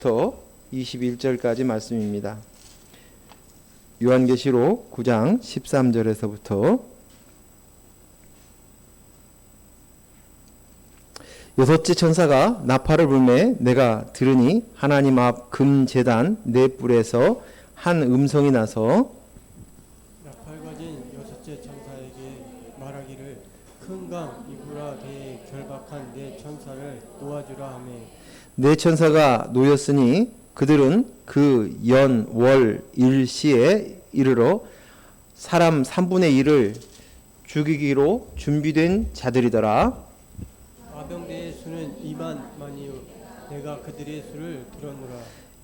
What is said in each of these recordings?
21절까지 말씀입니다. 요한계시록 9장 13절에서부터 여섯째 천사가 나팔을 불매 내가 들으니 하나님 앞 금제단 네 뿔에서 한 음성이 나서 나팔 가진 여섯째 천사에게 말하기를 큰 강 이브라데에 결박한 네 천사를 놓아주라 하매 네 천사가 놓였으니 그들은 그 연, 월, 일시에 이르러 사람 3분의 1을 죽이기로 준비된 자들이더라. 마병대의 수는 2만만이요 내가 그들의 수를 들었노라.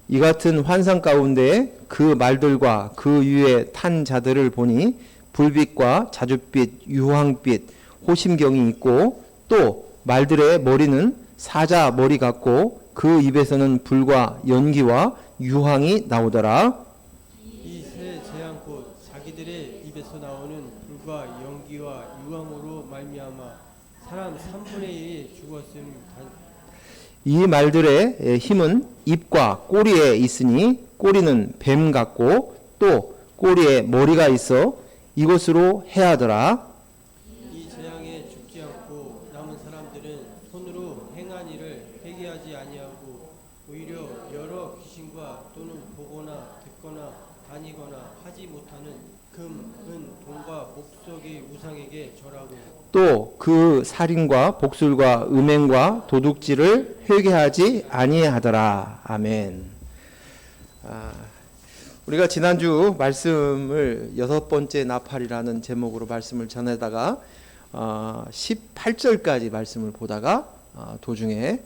이 같은 환상 가운데 그 말들과 그 위에 탄 자들을 보니 불빛과 자줏빛, 유황빛, 호심경이 있고 또 말들의 머리는 사자 머리 같고 그 입에서는 불과 연기와 유황이 나오더라. 이 세 재앙 곧 자기들의 입에서 나오는 불과 연기와 유황으로 말미암아 사람 3분의 1이 죽었음. 이 말들의 힘은 입과 꼬리에 있으니 꼬리는 뱀 같고 또 꼬리에 머리가 있어 이것으로 해하더라. 이 재앙에 죽지 않고 남은 사람들은 손으로 행한 일을 회개하지 아니하고 오히려 여러 귀신과 또는 보거나 듣거나 다니거나 하지 못하는 금, 은, 동과 목석의 우상에게 절하고 또 그 살인과 복술과 음행과 도둑질을 회개하지 아니하더라. 아멘. 우리가 지난주 말씀을 여섯 번째 나팔이라는 제목으로 말씀을 전하다가 18절까지 말씀을 보다가 도중에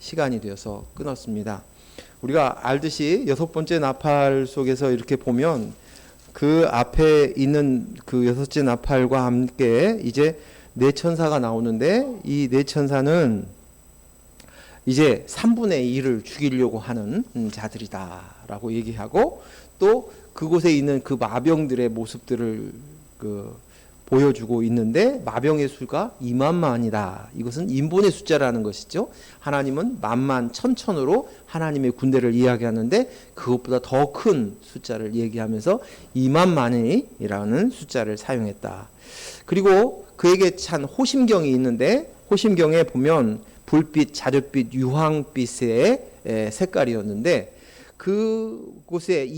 시간이 되어서 끊었습니다. 우리가 알듯이 여섯 번째 나팔 속에서 이렇게 보면 그 앞에 있는 그 여섯째 나팔과 함께 이제 네 천사가 나오는데 이 네 천사는 이제 3분의 1을 죽이려고 하는 자들이다라고 얘기하고 또 그곳에 있는 그 마병들의 모습들을 보여주고 있는데 마병의 수가 2만만이다. 이것은 인본의 숫자라는 것이죠. 하나님은 만만 천천으로 하나님의 군대를 이야기하는데 그것보다 더 큰 숫자를 얘기하면서 2만만이라는 숫자를 사용했다. 그리고 그에게 찬 호심경이 있는데 호심경에 보면 불빛, 자줏빛, 유황빛의 색깔이었는데 그곳에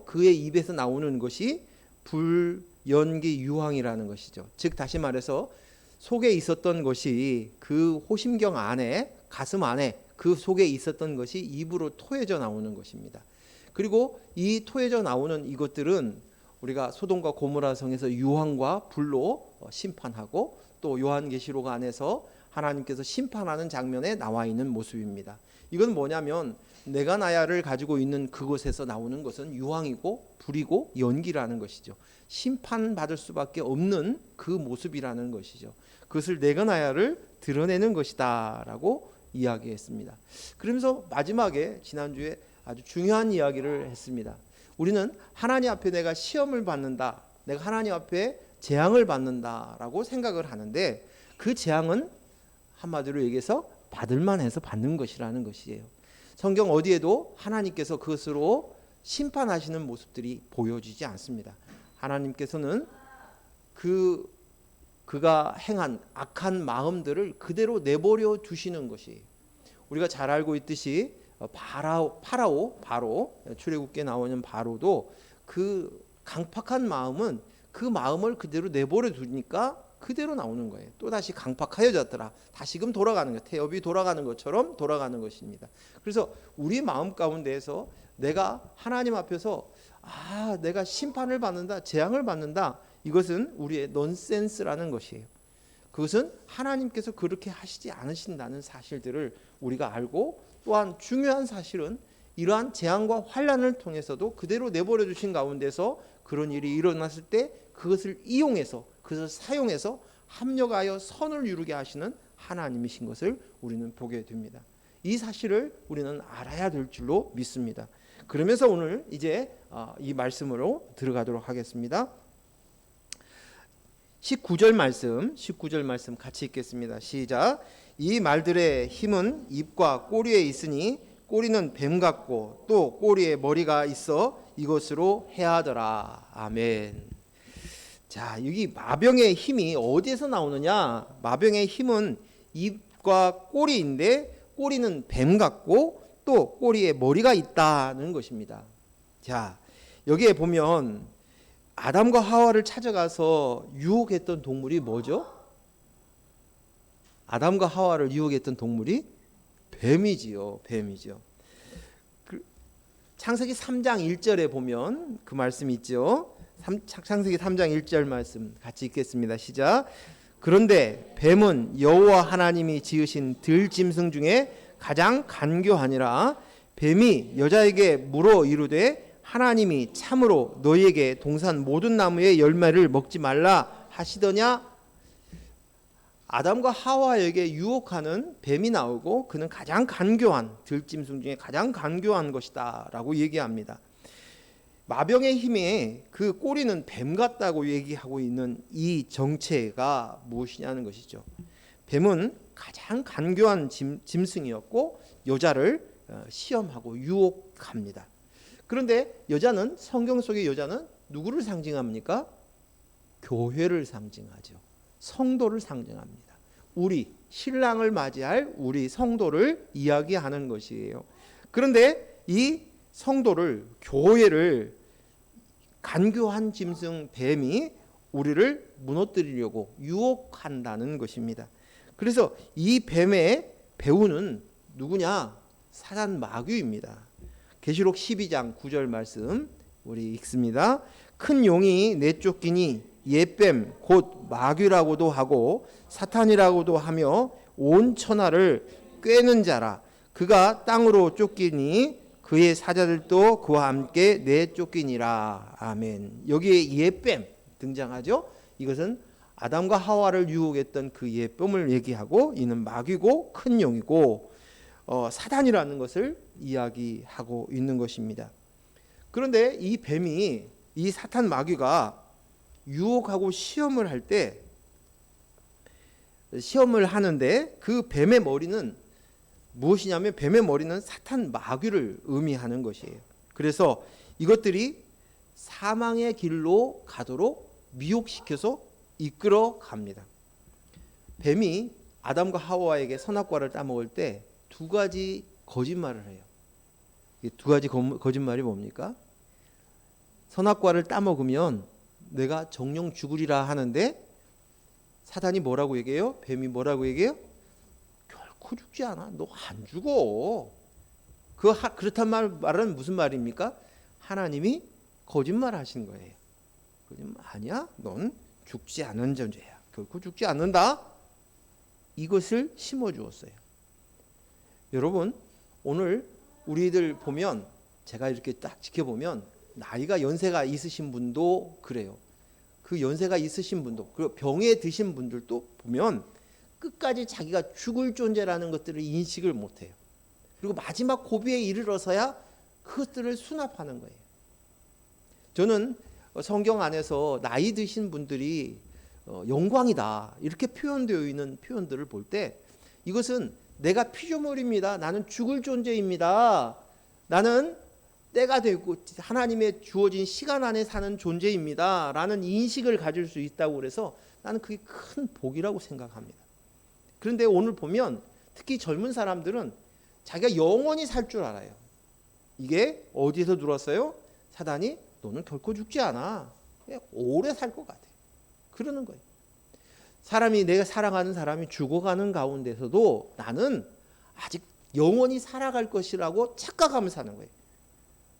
그의 입에서 나오는 것이 불, 연기, 유황이라는 것이죠. 즉 다시 말해서 속에 있었던 것이 그 호심경 안에 가슴 안에 그 속에 있었던 것이 입으로 토해져 나오는 것입니다. 그리고 이 토해져 나오는 이것들은 우리가 소돔과 고모라 성에서 유황과 불로 심판하고 또 요한계시록 안에서 하나님께서 심판하는 장면에 나와 있는 모습입니다. 이건 뭐냐면 내가 나야를 가지고 있는 그곳에서 나오는 것은 유황이고 불이고 연기라는 것이죠. 심판받을 수밖에 없는 그 모습이라는 것이죠. 그것을 내가 나야를 드러내는 것이다 라고 이야기했습니다. 그러면서 마지막에 지난주에 아주 중요한 이야기를 했습니다. 우리는 하나님 앞에 내가 시험을 받는다, 내가 하나님 앞에 재앙을 받는다 라고 생각을 하는데 그 재앙은 한마디로 얘기해서 받을만 해서 받는 것이라는 것이에요. 성경 어디에도 하나님께서 그것으로 심판하시는 모습들이 보여지지 않습니다. 하나님께서는 그가 행한 악한 마음들을 그대로 내버려 두시는 것이에요. 우리가 잘 알고 있듯이 바로 출애굽기에 나오는 바로도 그 강팍한 마음은 그 마음을 그대로 내버려 두니까 그대로 나오는 거예요. 또다시 강팍하여졌더라. 다시금 돌아가는 것, 태엽이 돌아가는 것처럼 돌아가는 것입니다. 그래서 우리 마음 가운데에서 내가 하나님 앞에서 내가 심판을 받는다, 재앙을 받는다, 이것은 우리의 넌센스라는 것이에요. 그것은 하나님께서 그렇게 하시지 않으신다는 사실들을 우리가 알고 또한 중요한 사실은 이러한 재앙과 환난을 통해서도 그대로 내버려 주신 가운데서 그런 일이 일어났을 때 그것을 이용해서 그것을 사용해서 합력하여 선을 이루게 하시는 하나님이신 것을 우리는 보게 됩니다. 이 사실을 우리는 알아야 될 줄로 믿습니다. 그러면서 오늘 이제 이 말씀으로 들어가도록 하겠습니다. 19절 말씀 같이 읽겠습니다. 시작. 이 말들의 힘은 입과 꼬리에 있으니 꼬리는 뱀 같고 또 꼬리에 머리가 있어 이것으로 해하더라. 아멘. 자, 여기 마병의 힘이 어디에서 나오느냐? 마병의 힘은 입과 꼬리인데 꼬리는 뱀 같고 또 꼬리에 머리가 있다는 것입니다. 자, 여기에 보면 아담과 하와를 찾아가서 유혹했던 동물이 뭐죠? 아담과 하와를 유혹했던 동물이 뱀이지요. 뱀이죠. 창세기 3장 1절에 보면 그 말씀이 있죠. 창세기 3장 1절 말씀 같이 읽겠습니다. 시작. 그런데 뱀은 여호와 하나님이 지으신 들짐승 중에 가장 간교하니라. 뱀이 여자에게 물어 이르되 하나님이 참으로 너희에게 동산 모든 나무의 열매를 먹지 말라 하시더냐? 아담과 하와에게 유혹하는 뱀이 나오고 그는 가장 간교한 들짐승 중에 가장 간교한 것이다 라고 얘기합니다. 마병의 힘에 그 꼬리는 뱀 같다고 얘기하고 있는 이 정체가 무엇이냐는 것이죠. 뱀은 가장 간교한 짐승이었고 여자를 시험하고 유혹합니다. 그런데 여자는 성경 속의 여자는 누구를 상징합니까? 교회를 상징하죠. 성도를 상징합니다. 우리 신랑을 맞이할 우리 성도를 이야기하는 것이에요. 그런데 이 성도를 교회를 간교한 짐승 뱀이 우리를 무너뜨리려고 유혹한다는 것입니다. 그래서 이 뱀의 배우는 누구냐? 사단 마귀입니다. 계시록 12장 9절 말씀 우리 읽습니다. 큰 용이 내쫓기니 옛뱀 곧 마귀라고도 하고 사탄이라고도 하며 온 천하를 꿰는 자라. 그가 땅으로 쫓기니 그의 사자들도 그와 함께 내쫓기니라. 아멘. 여기에 옛뱀 등장하죠. 이것은 아담과 하와를 유혹했던 그 옛뱀을 얘기하고 이는 마귀고 큰 용이고 사단이라는 것을 이야기하고 있는 것입니다. 그런데 이 뱀이 이 사탄 마귀가 유혹하고 시험을 할 때 시험을 하는데 그 뱀의 머리는 무엇이냐면 뱀의 머리는 사탄 마귀를 의미하는 것이에요. 그래서 이것들이 사망의 길로 가도록 미혹시켜서 이끌어 갑니다. 뱀이 아담과 하와에게 선악과를 따먹을 때 두 가지 거짓말을 해요. 이 두 가지 거짓말이 뭡니까? 선악과를 따먹으면 내가 정령 죽으리라 하는데 사단이 뭐라고 얘기해요? 뱀이 뭐라고 얘기해요? 결코 죽지 않아. 너 안 죽어. 그렇단 말은 무슨 말입니까? 하나님이 거짓말 하신 거예요. 아니야. 넌 죽지 않은 존재야. 결코 죽지 않는다. 이것을 심어주었어요. 여러분, 오늘 우리들 보면 제가 이렇게 딱 지켜보면 나이가 연세가 있으신 분도 그래요. 그 연세가 있으신 분도 그리고 병에 드신 분들도 보면 끝까지 자기가 죽을 존재라는 것들을 인식을 못해요. 그리고 마지막 고비에 이르러서야 그것들을 수납하는 거예요. 저는 성경 안에서 나이 드신 분들이 영광이다 이렇게 표현되어 있는 표현들을 볼 때 이것은 내가 피조물입니다. 나는 죽을 존재입니다. 나는 때가 되고 하나님의 주어진 시간 안에 사는 존재입니다. 라는 인식을 가질 수 있다고 그래서 나는 그게 큰 복이라고 생각합니다. 그런데 오늘 보면 특히 젊은 사람들은 자기가 영원히 살 줄 알아요. 이게 어디에서 들어왔어요? 사단이 너는 결코 죽지 않아. 오래 살 것 같아. 그러는 거예요. 내가 사랑하는 사람이 죽어가는 가운데서도 나는 아직 영원히 살아갈 것이라고 착각하면서 사는 거예요.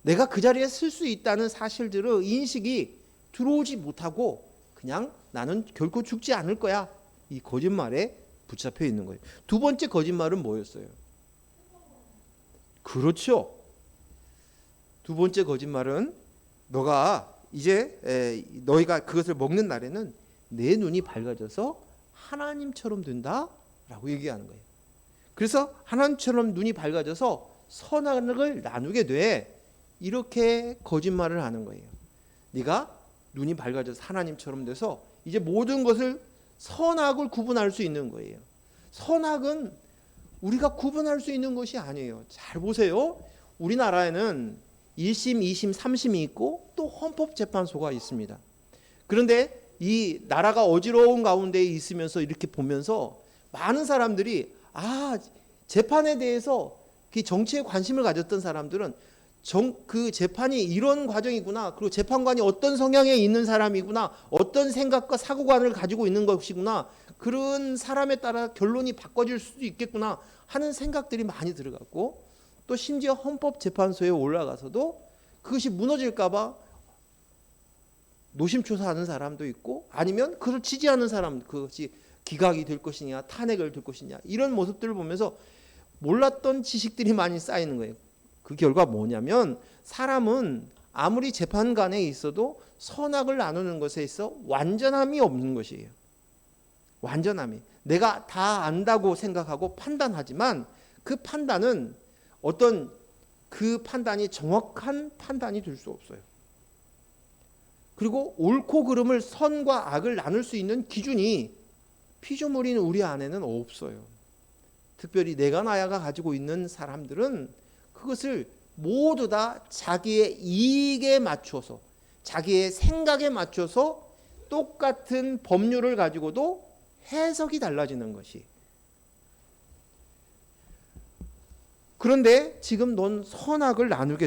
내가 그 자리에 쓸 수 있다는 사실들을 인식이 들어오지 못하고 그냥 나는 결코 죽지 않을 거야. 이 거짓말에 붙잡혀 있는 거예요. 두 번째 거짓말은 뭐였어요? 그렇죠. 두 번째 거짓말은 너희가 그것을 먹는 날에는 내 눈이 밝아져서 하나님처럼 된다라고 얘기하는 거예요. 그래서 하나님처럼 눈이 밝아져서 선악을 나누게 돼. 이렇게 거짓말을 하는 거예요. 네가 눈이 밝아져서 하나님처럼 돼서 이제 모든 것을 선악을 구분할 수 있는 거예요. 선악은 우리가 구분할 수 있는 것이 아니에요. 잘 보세요. 우리나라에는 1심, 2심, 3심이 있고 또 헌법재판소가 있습니다. 그런데 이 나라가 어지러운 가운데 있으면서 이렇게 보면서 많은 사람들이 재판에 대해서 정치에 관심을 가졌던 사람들은 그 재판이 이런 과정이구나. 그리고 재판관이 어떤 성향에 있는 사람이구나. 어떤 생각과 사고관을 가지고 있는 것이구나. 그런 사람에 따라 결론이 바꿔질 수도 있겠구나 하는 생각들이 많이 들어갔고, 또 심지어 헌법재판소에 올라가서도 그것이 무너질까 봐 노심초사하는 사람도 있고, 아니면 그걸 지지하는 사람, 그것이 기각이 될 것이냐 탄핵을 될 것이냐 이런 모습들을 보면서 몰랐던 지식들이 많이 쌓이는 거예요. 그 결과 뭐냐면 사람은 아무리 재판관에 있어도 선악을 나누는 것에 있어 완전함이 없는 것이에요. 완전함이. 내가 다 안다고 생각하고 판단하지만 그 판단은 그 판단이 정확한 판단이 될 수 없어요. 그리고 옳고 그름을, 선과 악을 나눌 수 있는 기준이 피조물인 우리 안에는 없어요. 특별히 내가 나야가 가지고 있는 사람들은 그것을 모두 다 자기의 이익에 맞춰서, 자기의 생각에 맞춰서 똑같은 법률을 가지고도 해석이 달라지는 것이. 그런데 지금 넌 선악을 나눌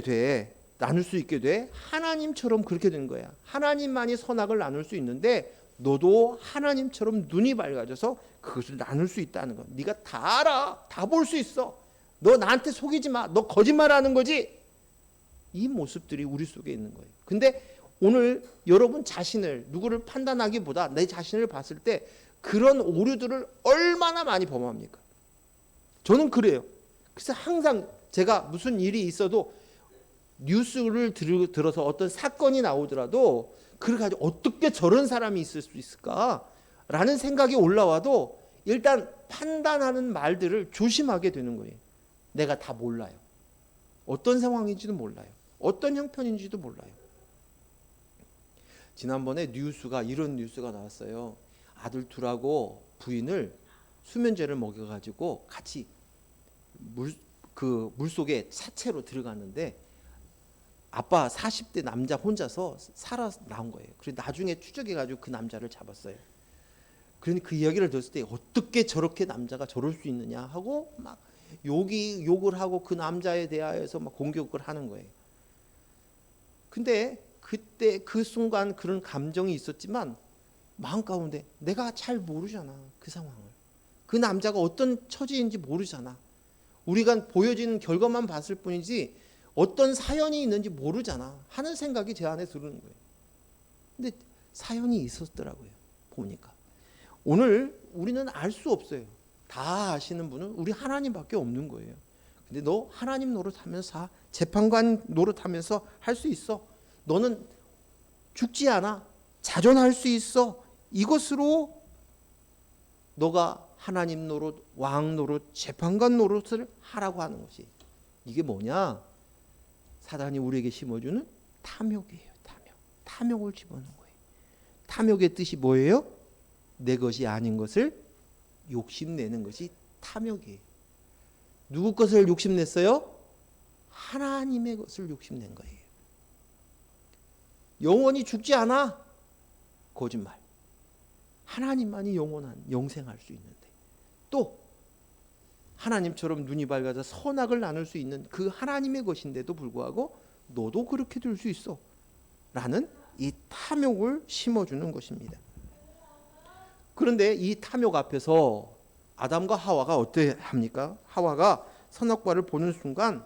수 있게 돼. 하나님처럼 그렇게 된 거야. 하나님만이 선악을 나눌 수 있는데 너도 하나님처럼 눈이 밝아져서 그것을 나눌 수 있다는 거. 네가 다 알아. 다 볼 수 있어. 너 나한테 속이지 마. 너 거짓말하는 거지. 이 모습들이 우리 속에 있는 거예요. 근데 오늘 여러분 자신을, 누구를 판단하기보다 내 자신을 봤을 때 그런 오류들을 얼마나 많이 범합니까? 저는 그래요. 그래서 항상 제가 무슨 일이 있어도 뉴스를 들어서 어떤 사건이 나오더라도 그걸 가지고 어떻게 저런 사람이 있을 수 있을까라는 생각이 올라와도 일단 판단하는 말들을 조심하게 되는 거예요. 내가 다 몰라요. 어떤 상황인지도 몰라요. 어떤 형편인지도 몰라요. 지난번에 이런 뉴스가 나왔어요. 아들 둘하고 부인을 수면제를 먹여가지고 같이 물속에 사체로 들어갔는데 아빠 40대 남자 혼자서 살아 나온 거예요. 그래서 나중에 추적해가지고 그 남자를 잡았어요. 그런데 그 이야기를 들었을 때 어떻게 저렇게 남자가 저럴 수 있느냐 하고 막 욕을 하고 그 남자에 대하여서 막 공격을 하는 거예요. 근데 그때 그 순간 그런 감정이 있었지만 마음 가운데 내가 잘 모르잖아. 그 상황을. 그 남자가 어떤 처지인지 모르잖아. 우리가 보여지는 결과만 봤을 뿐이지 어떤 사연이 있는지 모르잖아 하는 생각이 제 안에 드는 거예요. 근데 사연이 있었더라고요. 보니까. 오늘 우리는 알 수 없어요. 다 아시는 분은 우리 하나님밖에 없는 거예요. 근데 너 하나님 노릇하면서, 재판관 노릇하면서 할 수 있어. 너는 죽지 않아. 자존할 수 있어. 이것으로 너가 하나님 노릇, 왕 노릇, 재판관 노릇을 하라고 하는 것이. 이게 뭐냐? 사단이 우리에게 심어주는 탐욕이에요. 탐욕을 집어넣는 거예요. 탐욕의 뜻이 뭐예요? 내 것이 아닌 것을 욕심내는 것이 탐욕이에요. 누구 것을 욕심냈어요? 하나님의 것을 욕심낸 거예요. 영원히 죽지 않아. 거짓말. 하나님만이 영생할 수 있는데, 또 하나님처럼 눈이 밝아서 선악을 나눌 수 있는 그 하나님의 것인데도 불구하고 너도 그렇게 될 수 있어 라는 이 탐욕을 심어주는 것입니다. 그런데 이 탐욕 앞에서 아담과 하와가 어떻게 합니까? 하와가 선악과를 보는 순간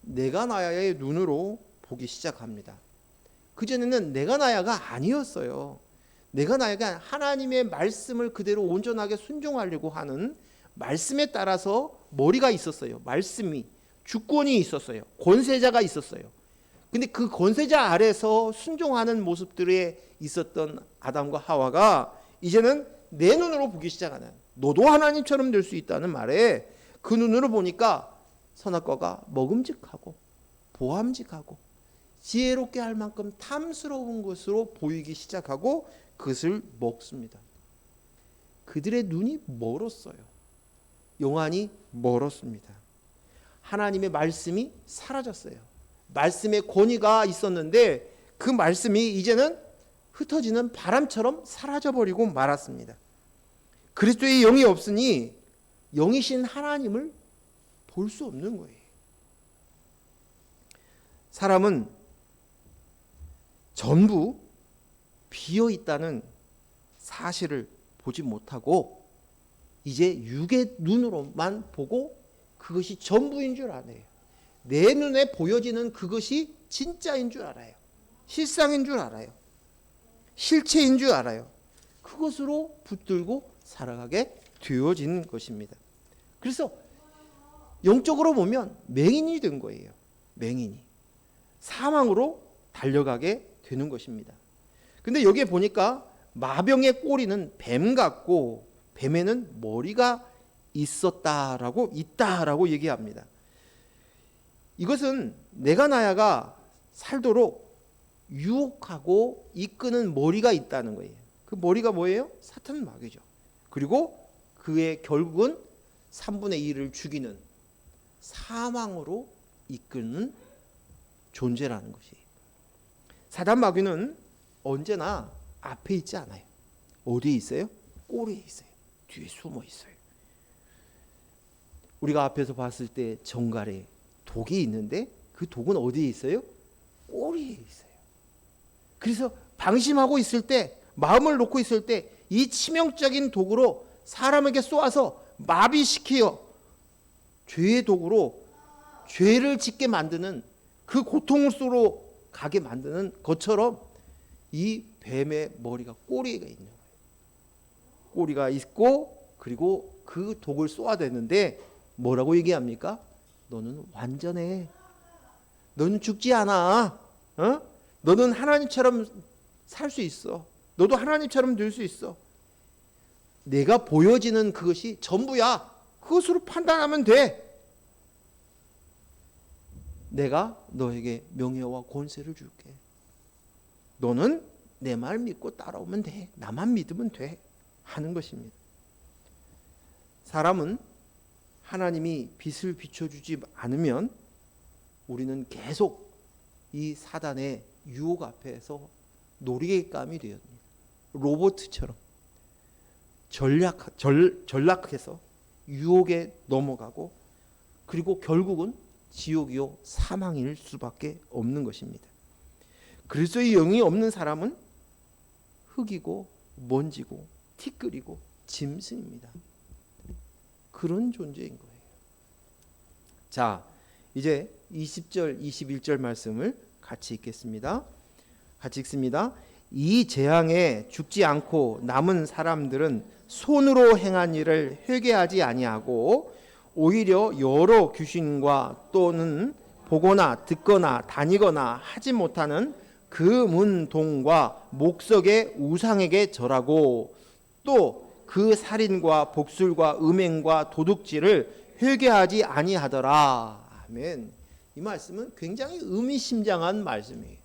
내가 나야의 눈으로 보기 시작합니다. 그전에는 내가 나야가 아니었어요. 내가 나야가 하나님의 말씀을 그대로 온전하게 순종하려고 하는, 말씀에 따라서 머리가 있었어요. 말씀이, 주권이 있었어요. 권세자가 있었어요. 근데 그 권세자 아래서 순종하는 모습들에 있었던 아담과 하와가 이제는 내 눈으로 보기 시작하는, 너도 하나님처럼 될 수 있다는 말에 그 눈으로 보니까 선악과가 먹음직하고 보암직하고 지혜롭게 할 만큼 탐스러운 것으로 보이기 시작하고 그것을 먹습니다. 그들의 눈이 멀었어요. 영안이 멀었습니다. 하나님의 말씀이 사라졌어요. 말씀의 권위가 있었는데 그 말씀이 이제는 흩어지는 바람처럼 사라져버리고 말았습니다. 그리스도의 영이 없으니 영이신 하나님을 볼 수 없는 거예요. 사람은 전부 비어 있다는 사실을 보지 못하고 이제 육의 눈으로만 보고 그것이 전부인 줄 알아요. 내 눈에 보여지는 그것이 진짜인 줄 알아요. 실상인 줄 알아요. 실체인 줄 알아요. 그것으로 붙들고 살아가게 되어진 것입니다. 그래서 영적으로 보면 맹인이 된 거예요. 맹인이. 사망으로 달려가게 되는 것입니다. 근데 여기에 보니까 마병의 꼬리는 뱀 같고 뱀에는 머리가 있다라고 얘기합니다. 이것은 내가 나야가 살도록 유혹하고 이끄는 머리가 있다는 거예요. 그 머리가 뭐예요? 사탄 마귀죠. 그리고 그의 결국은 3분의 1을 죽이는 사망으로 이끄는 존재라는 것이에요. 사단 마귀는 언제나 앞에 있지 않아요. 어디에 있어요? 꼬리에 있어요. 뒤에 숨어 있어요. 우리가 앞에서 봤을 때 정갈에 독이 있는데 그 독은 어디에 있어요? 꼬리에 있어요. 그래서 방심하고 있을 때, 마음을 놓고 있을 때 이 치명적인 독으로 사람에게 쏘아서 마비시키어 죄의 독으로 죄를 짓게 만드는 그 고통 속으로 가게 만드는 것처럼 이 뱀의 머리가 꼬리에 있는 거예요. 꼬리가 있고 그리고 그 독을 쏘아대는데 뭐라고 얘기합니까? 너는 완전해. 너는 죽지 않아. 너는 하나님처럼 살 수 있어. 너도 하나님처럼 될 수 있어. 내가 보여지는 그것이 전부야. 그것으로 판단하면 돼. 내가 너에게 명예와 권세를 줄게. 너는 내 말 믿고 따라오면 돼. 나만 믿으면 돼. 하는 것입니다. 사람은 하나님이 빛을 비춰주지 않으면 우리는 계속 이 사단의 유혹 앞에서 놀이개감이 되었습니다. 로봇처럼 전락해서 유혹에 넘어가고 그리고 결국은 지옥이요 사망일 수밖에 없는 것입니다. 그리스도의 영이 없는 사람은 흙이고 먼지고 티끌이고 짐승입니다. 그런 존재인 거예요. 자, 이제 20절, 21절 말씀을 같이 읽겠습니다. 같이 읽습니다. 이 재앙에 죽지 않고 남은 사람들은 손으로 행한 일을 회개하지 아니하고 오히려 여러 귀신과 또는 보거나 듣거나 다니거나 하지 못하는 금은동과 목석의 우상에게 절하고 또 그 살인과 복술과 음행과 도둑질을 회개하지 아니하더라. 아멘. 이 말씀은 굉장히 의미심장한 말씀이에요.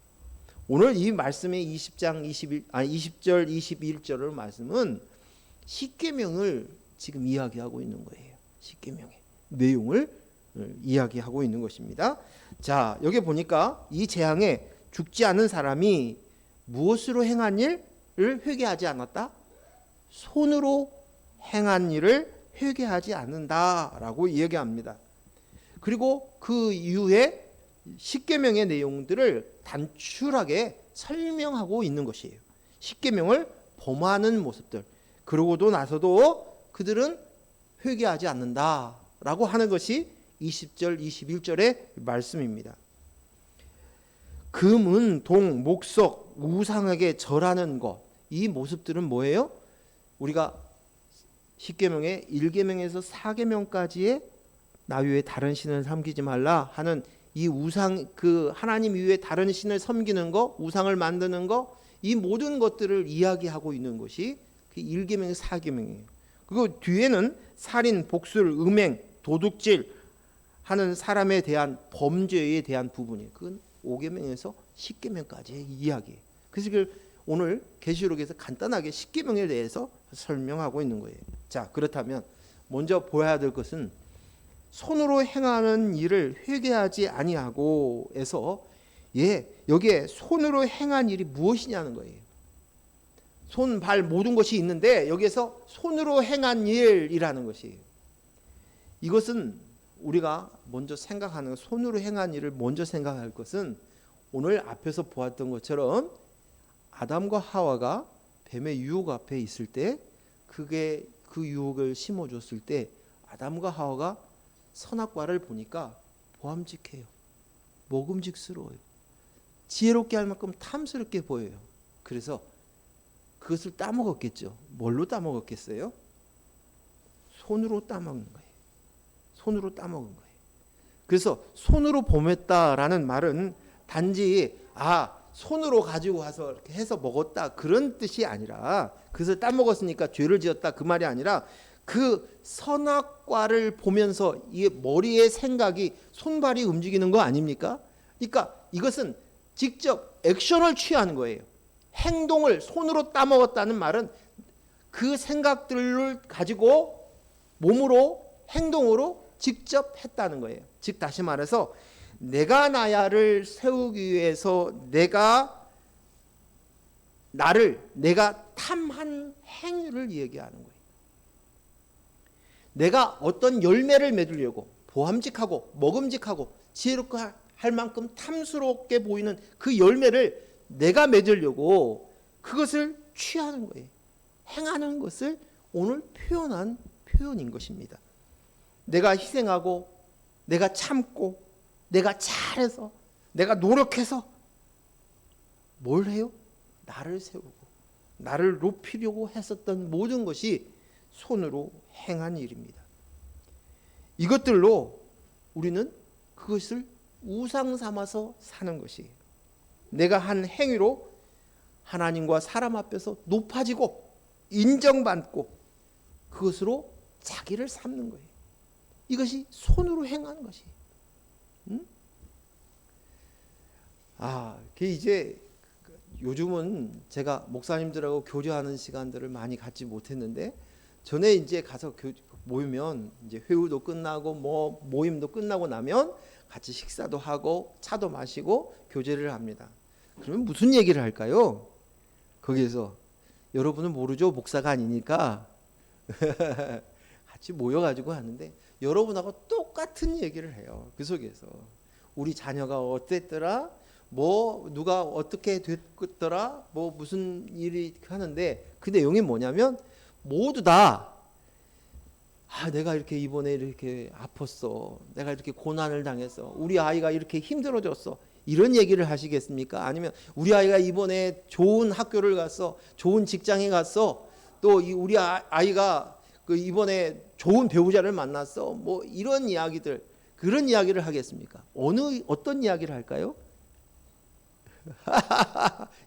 오늘 이 말씀의 20절 21절의 말씀은 십계명을 지금 이야기하고 있는 거예요. 십계명의 내용을 이야기하고 있는 것입니다. 자, 여기 보니까 이 재앙에 죽지 않은 사람이 무엇으로 행한 일을 회개하지 않았다? 손으로 행한 일을 회개하지 않는다라고 이야기합니다. 그리고 그 이후에 십계명의 내용들을 단출하게 설명하고 있는 것이에요. 십계명을 범하는 모습들. 그러고도 나서도 그들은 회개하지 않는다라고 하는 것이 20절, 21절의 말씀입니다. 금은 동, 목석, 우상에게 절하는 것. 이 모습들은 뭐예요? 우리가 십계명의 1계명에서 4계명까지의 나 외에 다른 신을 섬기지 말라 하는 이 우상, 그 하나님 이외에 다른 신을 섬기는 거, 우상을 만드는 거, 이 모든 것들을 이야기하고 있는 것이 그 1계명, 4계명이에요. 그리고 뒤에는 살인, 복술, 음행, 도둑질 하는 사람에 대한 범죄에 대한 부분이 그건 5계명에서 10계명까지의 이야기예요. 그래서 오늘 계시록에서 간단하게 10계명에 대해서 설명하고 있는 거예요. 자, 그렇다면 먼저 보아야 될 것은 손으로 행하는 일을 회개하지 아니하고에서 여기에 손으로 행한 일이 무엇이냐는 거예요. 손, 발 모든 것이 있는데 여기에서 손으로 행한 일이라는 것이에요. 이것은 우리가 먼저 생각하는 손으로 행한 일을 먼저 생각할 것은 오늘 앞에서 보았던 것처럼 아담과 하와가 뱀의 유혹 앞에 있을 때 그게 그 유혹을 심어줬을 때 아담과 하와가 선악과를 보니까 보암직해요. 먹음직스러워요. 지혜롭게 할 만큼 탐스럽게 보여요. 그래서 그것을 따먹었겠죠. 뭘로 따먹었겠어요? 손으로 따먹은 거예요. 손으로 따먹은 거예요. 그래서 손으로 범했다라는 말은 단지 손으로 가지고 와서 이렇게 해서 먹었다 그런 뜻이 아니라 그것을 따먹었으니까 죄를 지었다 그 말이 아니라 그 선악과를 보면서 이 머리의 생각이 손발이 움직이는 거 아닙니까? 그러니까 이것은 직접 액션을 취하는 거예요. 행동을 손으로 따먹었다는 말은 그 생각들을 가지고 몸으로 행동으로 직접 했다는 거예요. 즉 다시 말해서 내가 나야를 세우기 위해서 내가 탐한 행위를 얘기하는 거예요. 내가 어떤 열매를 맺으려고 보암직하고 먹음직하고 지혜롭고 할 만큼 탐스럽게 보이는 그 열매를 내가 맺으려고 그것을 취하는 거예요. 행하는 것을 오늘 표현한 표현인 것입니다. 내가 희생하고 내가 참고 내가 잘해서 내가 노력해서 뭘 해요? 나를 세우고 나를 높이려고 했었던 모든 것이 손으로 행한 일입니다. 이것들로 우리는 그것을 우상 삼아서 사는 것이에요. 내가 한 행위로 하나님과 사람 앞에서 높아지고 인정받고 그것으로 자기를 삼는 거예요. 이것이 손으로 행하는 것이에요. 이제 요즘은 제가 목사님들하고 교제하는 시간들을 많이 갖지 못했는데 전에 이제 가서 모이면 이제 회의도 끝나고 모임도 끝나고 나면 같이 식사도 하고 차도 마시고 교제를 합니다. 그러면 무슨 얘기를 할까요? 거기에서 여러분은 모르죠. 목사가 아니니까 같이 모여가지고 하는데 여러분하고 똑같은 얘기를 해요. 그 속에서 우리 자녀가 어땠더라, 누가 어떻게 됐더라, 무슨 일이 하는데 그 내용이 뭐냐면 모두 다 내가 이렇게 이번에 이렇게 아팠어, 내가 이렇게 고난을 당했어, 우리 아이가 이렇게 힘들어졌어, 이런 얘기를 하시겠습니까? 아니면 우리 아이가 이번에 좋은 학교를 갔어, 좋은 직장에 갔어, 또 우리 아이가 이번에 좋은 배우자를 만났어, 이런 이야기들, 그런 이야기를 하겠습니까? 어떤 이야기를 할까요?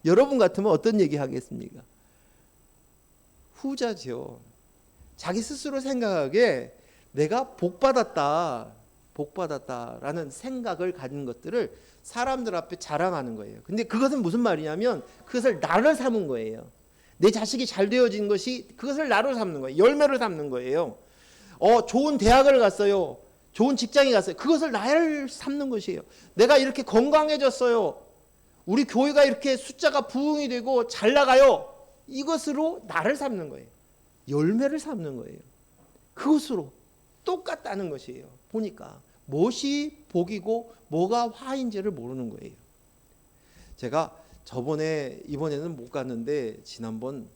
여러분 같으면 어떤 얘기 하겠습니까? 후자죠. 자기 스스로 생각하기에 내가 복받았다라는 생각을 가진 것들을 사람들 앞에 자랑하는 거예요. 근데 그것은 무슨 말이냐면 그것을 나를 삼은 거예요. 내 자식이 잘 되어진 것이 그것을 나로 삼는 거예요. 열매를 삼는 거예요. 좋은 대학을 갔어요. 좋은 직장에 갔어요. 그것을 나를 삼는 것이에요. 내가 이렇게 건강해졌어요. 우리 교회가 이렇게 숫자가 부흥이 되고 잘 나가요. 이것으로 나를 삼는 거예요. 열매를 삼는 거예요. 그것으로 똑같다는 것이에요. 보니까 무엇이 복이고 뭐가 화인지를 모르는 거예요. 제가 이번에는 못 갔는데 지난번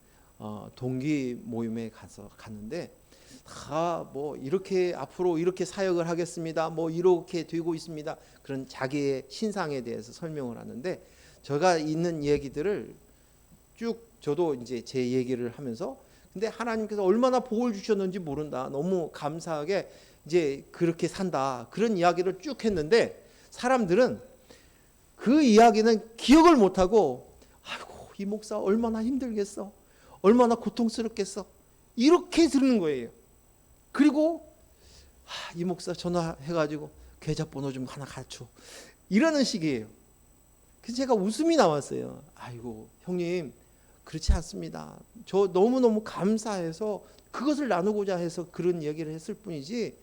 동기 모임에 갔는데 다 이렇게 앞으로 이렇게 사역을 하겠습니다. 이렇게 되고 있습니다. 그런 자기의 신상에 대해서 설명을 하는데 제가 있는 얘기들을 쭉 저도 이제 제 얘기를 하면서 근데 하나님께서 얼마나 복을 주셨는지 모른다. 너무 감사하게 이제 그렇게 산다. 그런 이야기를 쭉 했는데 사람들은 그 이야기는 기억을 못하고 아이고 이 목사 얼마나 힘들겠어. 얼마나 고통스럽겠어. 이렇게 들는 거예요. 그리고 이 목사 전화해가지고 계좌번호 좀 하나 가르쳐. 이러는 식이에요. 그래서 제가 웃음이 나왔어요. 아이고 형님 그렇지 않습니다. 저 너무너무 감사해서 그것을 나누고자 해서 그런 얘기를 했을 뿐이지,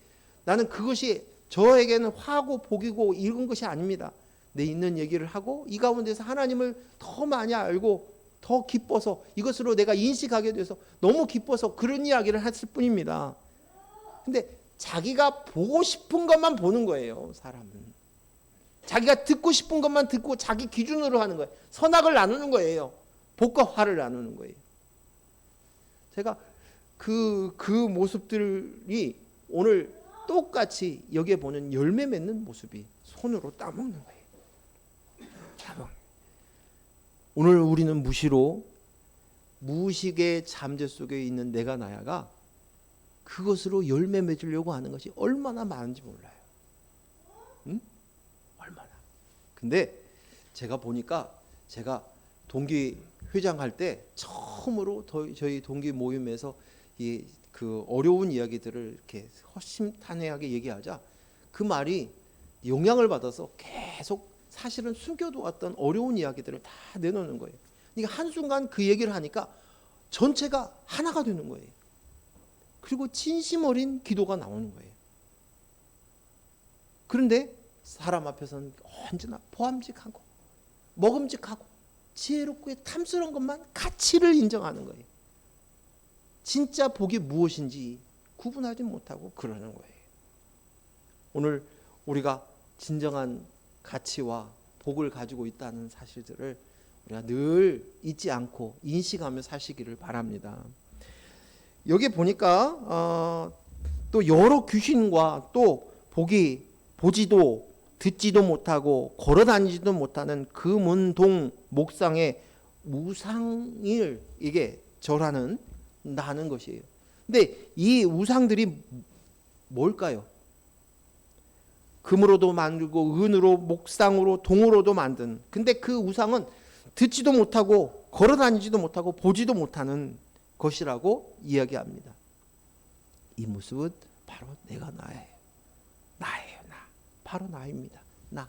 나는 그것이 저에게는 화고 복이고 이런 것이 아닙니다. 내 있는 얘기를 하고 이 가운데서 하나님을 더 많이 알고 더 기뻐서 이것으로 내가 인식하게 돼서 너무 기뻐서 그런 이야기를 했을 뿐입니다. 근데 자기가 보고 싶은 것만 보는 거예요. 사람은 자기가 듣고 싶은 것만 듣고 자기 기준으로 하는 거예요. 선악을 나누는 거예요. 복과 화를 나누는 거예요. 제가 그 모습들이 오늘 똑같이 여기에 보는 열매 맺는 모습이 손으로 따먹는 거예요. 오늘 우리는 무시로 무의식의 잠재 속에 있는 내가 나야가 그것으로 열매 맺으려고 하는 것이 얼마나 많은지 몰라요. 응? 얼마나. 근데 제가 보니까 제가 동기 회장할 때 처음으로 저희 동기 모임에서 그 어려운 이야기들을 이렇게 허심탄회하게 얘기하자 그 말이 영향을 받아서 계속 사실은 숨겨두었던 어려운 이야기들을 다 내놓는 거예요. 그러니까 한순간 그 얘기를 하니까 전체가 하나가 되는 거예요. 그리고 진심 어린 기도가 나오는 거예요. 그런데 사람 앞에서는 언제나 보암직하고 먹음직하고 지혜롭고 탐스러운 것만 가치를 인정하는 거예요. 진짜 복이 무엇인지 구분하지 못하고 그러는 거예요. 오늘 우리가 진정한 가치와 복을 가지고 있다는 사실들을 우리가 늘 잊지 않고 인식하며 사시기를 바랍니다. 여기 보니까 또 여러 귀신과 또 복이 보지도 듣지도 못하고 걸어다니지도 못하는 금은동 목상의 우상을 이게 절하는 나는 것이에요. 근데 이 우상들이 뭘까요? 금으로도 만들고 은으로 목상으로 동으로도 만든, 근데 그 우상은 듣지도 못하고 걸어다니지도 못하고 보지도 못하는 것이라고 이야기합니다. 이 모습은 바로 내가 나예요. 나예요. 나. 바로 나입니다. 나.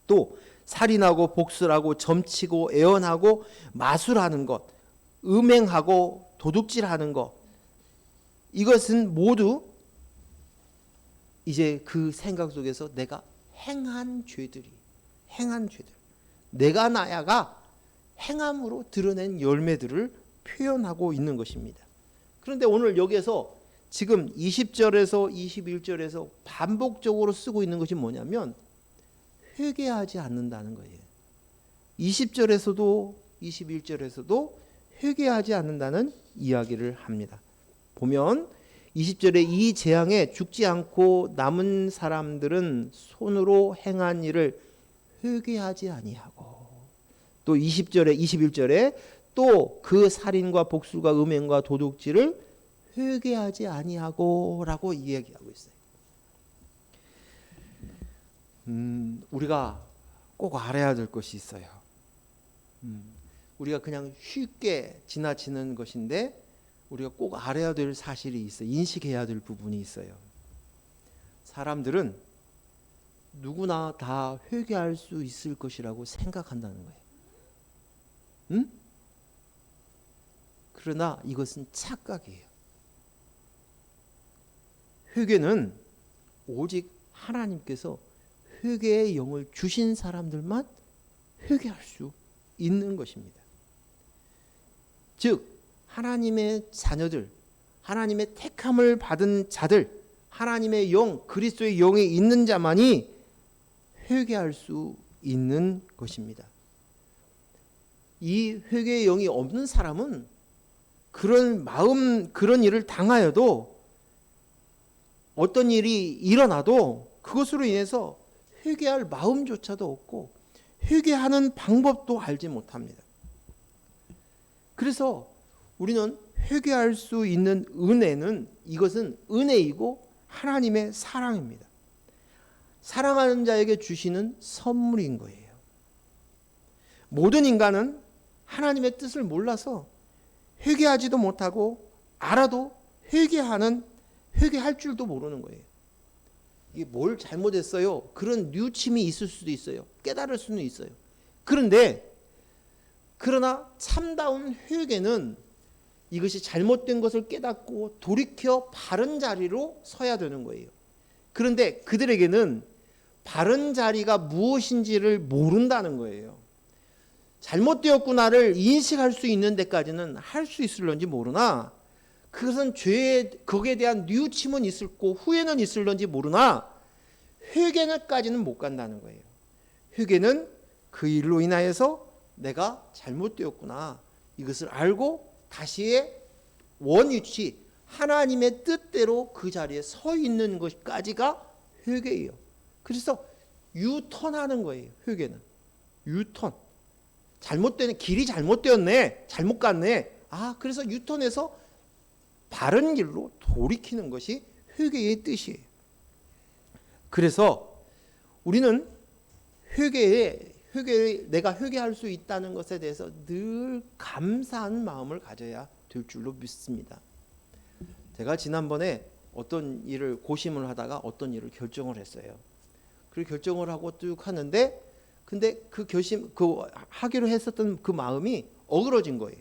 또 살인하고 복술하고 점치고 애언하고 마술하는 것, 음행하고 도둑질하는 것, 이것은 모두 이제 그 생각 속에서 내가 행한 죄들, 내가 나야가 행함으로 드러낸 열매들을 표현하고 있는 것입니다. 그런데 오늘 여기에서 지금 20절에서 21절에서 반복적으로 쓰고 있는 것이 뭐냐면 회개하지 않는다는 거예요. 20절에서도 21절에서도 회개하지 않는다는 이야기를 합니다. 보면 20절에 이 재앙에 죽지 않고 남은 사람들은 손으로 행한 일을 회개하지 아니하고, 또 20절에 21절에 또 그 살인과 복술과 음행과 도둑질을 회개하지 아니하고라고 이야기하고 있어요. 우리가 꼭 알아야 될 것이 있어요. 우리가 그냥 쉽게 지나치는 것인데 우리가 꼭 알아야 될 사실이 있어요. 인식해야 될 부분이 있어요. 사람들은 누구나 다 회개할 수 있을 것이라고 생각한다는 거예요. 응? 그러나 이것은 착각이에요. 회개는 오직 하나님께서 회개의 영을 주신 사람들만 회개할 수 있는 것입니다. 즉 하나님의 자녀들, 하나님의 택함을 받은 자들, 하나님의 영, 그리스도의 영이 있는 자만이 회개할 수 있는 것입니다. 이 회개의 영이 없는 사람은 그런 마음, 그런 일을 당하여도 어떤 일이 일어나도 그것으로 인해서 회개할 마음조차도 없고 회개하는 방법도 알지 못합니다. 그래서 우리는 회개할 수 있는 은혜는, 이것은 은혜이고 하나님의 사랑입니다. 사랑하는 자에게 주시는 선물인 거예요. 모든 인간은 하나님의 뜻을 몰라서 회개하지도 못하고 알아도 회개할 줄도 모르는 거예요. 이게 뭘 잘못했어요? 그런 뉘우침이 있을 수도 있어요. 깨달을 수는 있어요. 그런데 그러나 참다운 회개는 이것이 잘못된 것을 깨닫고 돌이켜 바른 자리로 서야 되는 거예요. 그런데 그들에게는 바른 자리가 무엇인지를 모른다는 거예요. 잘못되었구나를 인식할 수 있는 데까지는 할 수 있을런지 모르나, 그것은 거기에 대한 뉘우침은 있을고 후회는 있을런지 모르나 회개는까지는 못 간다는 거예요. 회개는 그 일로 인하여서 내가 잘못되었구나, 이것을 알고 다시의 원위치, 하나님의 뜻대로 그 자리에 서 있는 것까지가 회개예요. 그래서 유턴하는 거예요. 회개는 유턴. 잘못된 길이 잘못되었네, 잘못 갔네. 그래서 유턴해서 바른 길로 돌이키는 것이 회개의 뜻이에요. 그래서 우리는 내가 회개할 수 있다는 것에 대해서 늘 감사한 마음을 가져야 될 줄로 믿습니다. 제가 지난번에 어떤 일을 고심을 하다가 어떤 일을 결정을 했어요. 그 결정을 하고 쭉 하는데, 근데 그 하기로 했었던 그 마음이 어그러진 거예요.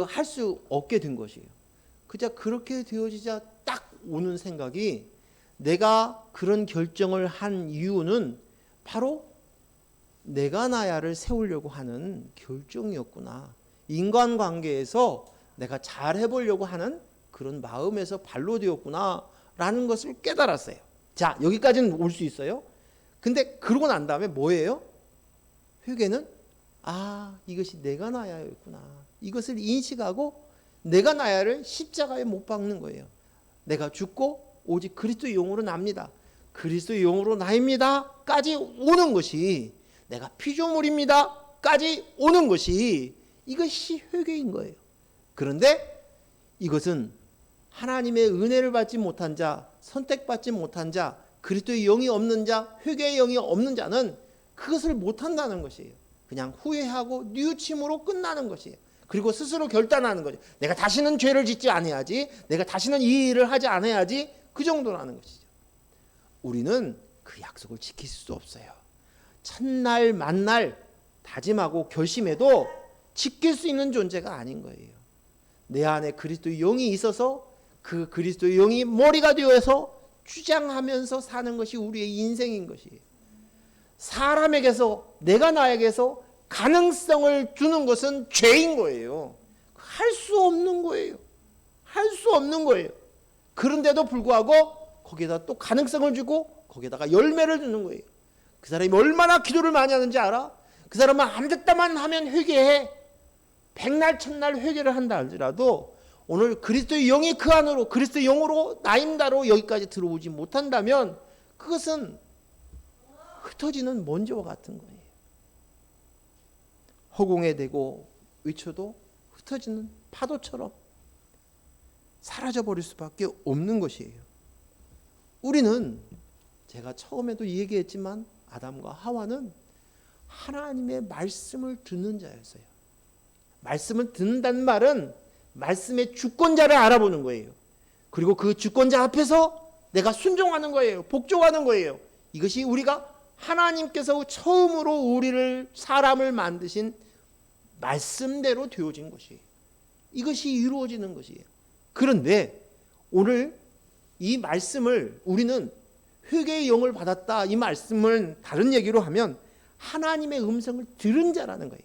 할 수 없게 된 것이에요. 그렇게 되어지자 딱 오는 생각이, 내가 그런 결정을 한 이유는 바로 내가 나야를 세우려고 하는 결정이었구나. 인간관계에서 내가 잘 해보려고 하는 그런 마음에서 발로되었구나 라는 것을 깨달았어요. 자, 여기까지는 올 수 있어요. 근데 그러고 난 다음에 뭐예요? 회개는 이것이 내가 나야였구나, 이것을 인식하고 내가 나야를 십자가에 못 박는 거예요. 내가 죽고 오직 그리스도의 영으로 납니다, 그리스도의 영으로 나입니다 까지 오는 것이, 내가 피조물입니다 까지 오는 것이, 이것이 회개인 거예요. 그런데 이것은 하나님의 은혜를 받지 못한 자, 선택받지 못한 자, 그리스도의 영이 없는 자, 회개의 영이 없는 자는 그것을 못한다는 것이에요. 그냥 후회하고 뉘우침으로 끝나는 것이에요. 그리고 스스로 결단하는 거죠. 내가 다시는 죄를 짓지 않아야지, 내가 다시는 이 일을 하지 않아야지, 그 정도라는 것이죠. 우리는 그 약속을 지킬 수 없어요. 첫날 만날 다짐하고 결심해도 지킬 수 있는 존재가 아닌 거예요. 내 안에 그리스도의 영이 있어서 그 그리스도의 영이 머리가 되어서 주장하면서 사는 것이 우리의 인생인 것이에요. 사람에게서, 내가 나에게서 가능성을 주는 것은 죄인 거예요. 할 수 없는 거예요. 할 수 없는 거예요. 그런데도 불구하고 거기에다 또 가능성을 주고 거기에다가 열매를 주는 거예요. 그 사람이 얼마나 기도를 많이 하는지 알아? 그 사람은 안 됐다만 하면 회개해. 백날 첫날 회개를 한다 할지라도 오늘 그리스도의 영이 그 안으로, 그리스도의 영으로 나임다로 여기까지 들어오지 못한다면 그것은 흩어지는 먼지와 같은 거예요. 허공에 대고 외쳐도 흩어지는 파도처럼 사라져버릴 수밖에 없는 것이에요. 우리는, 제가 처음에도 얘기했지만 아담과 하와는 하나님의 말씀을 듣는 자였어요. 말씀을 듣는다는 말은 말씀의 주권자를 알아보는 거예요. 그리고 그 주권자 앞에서 내가 순종하는 거예요. 복종하는 거예요. 이것이 우리가 하나님께서 처음으로 우리를, 사람을 만드신 말씀대로 되어진 것이에요. 이것이 이루어지는 것이에요. 그런데 오늘 이 말씀을, 우리는 회개의 영을 받았다, 이 말씀을 다른 얘기로 하면 하나님의 음성을 들은 자라는 거예요.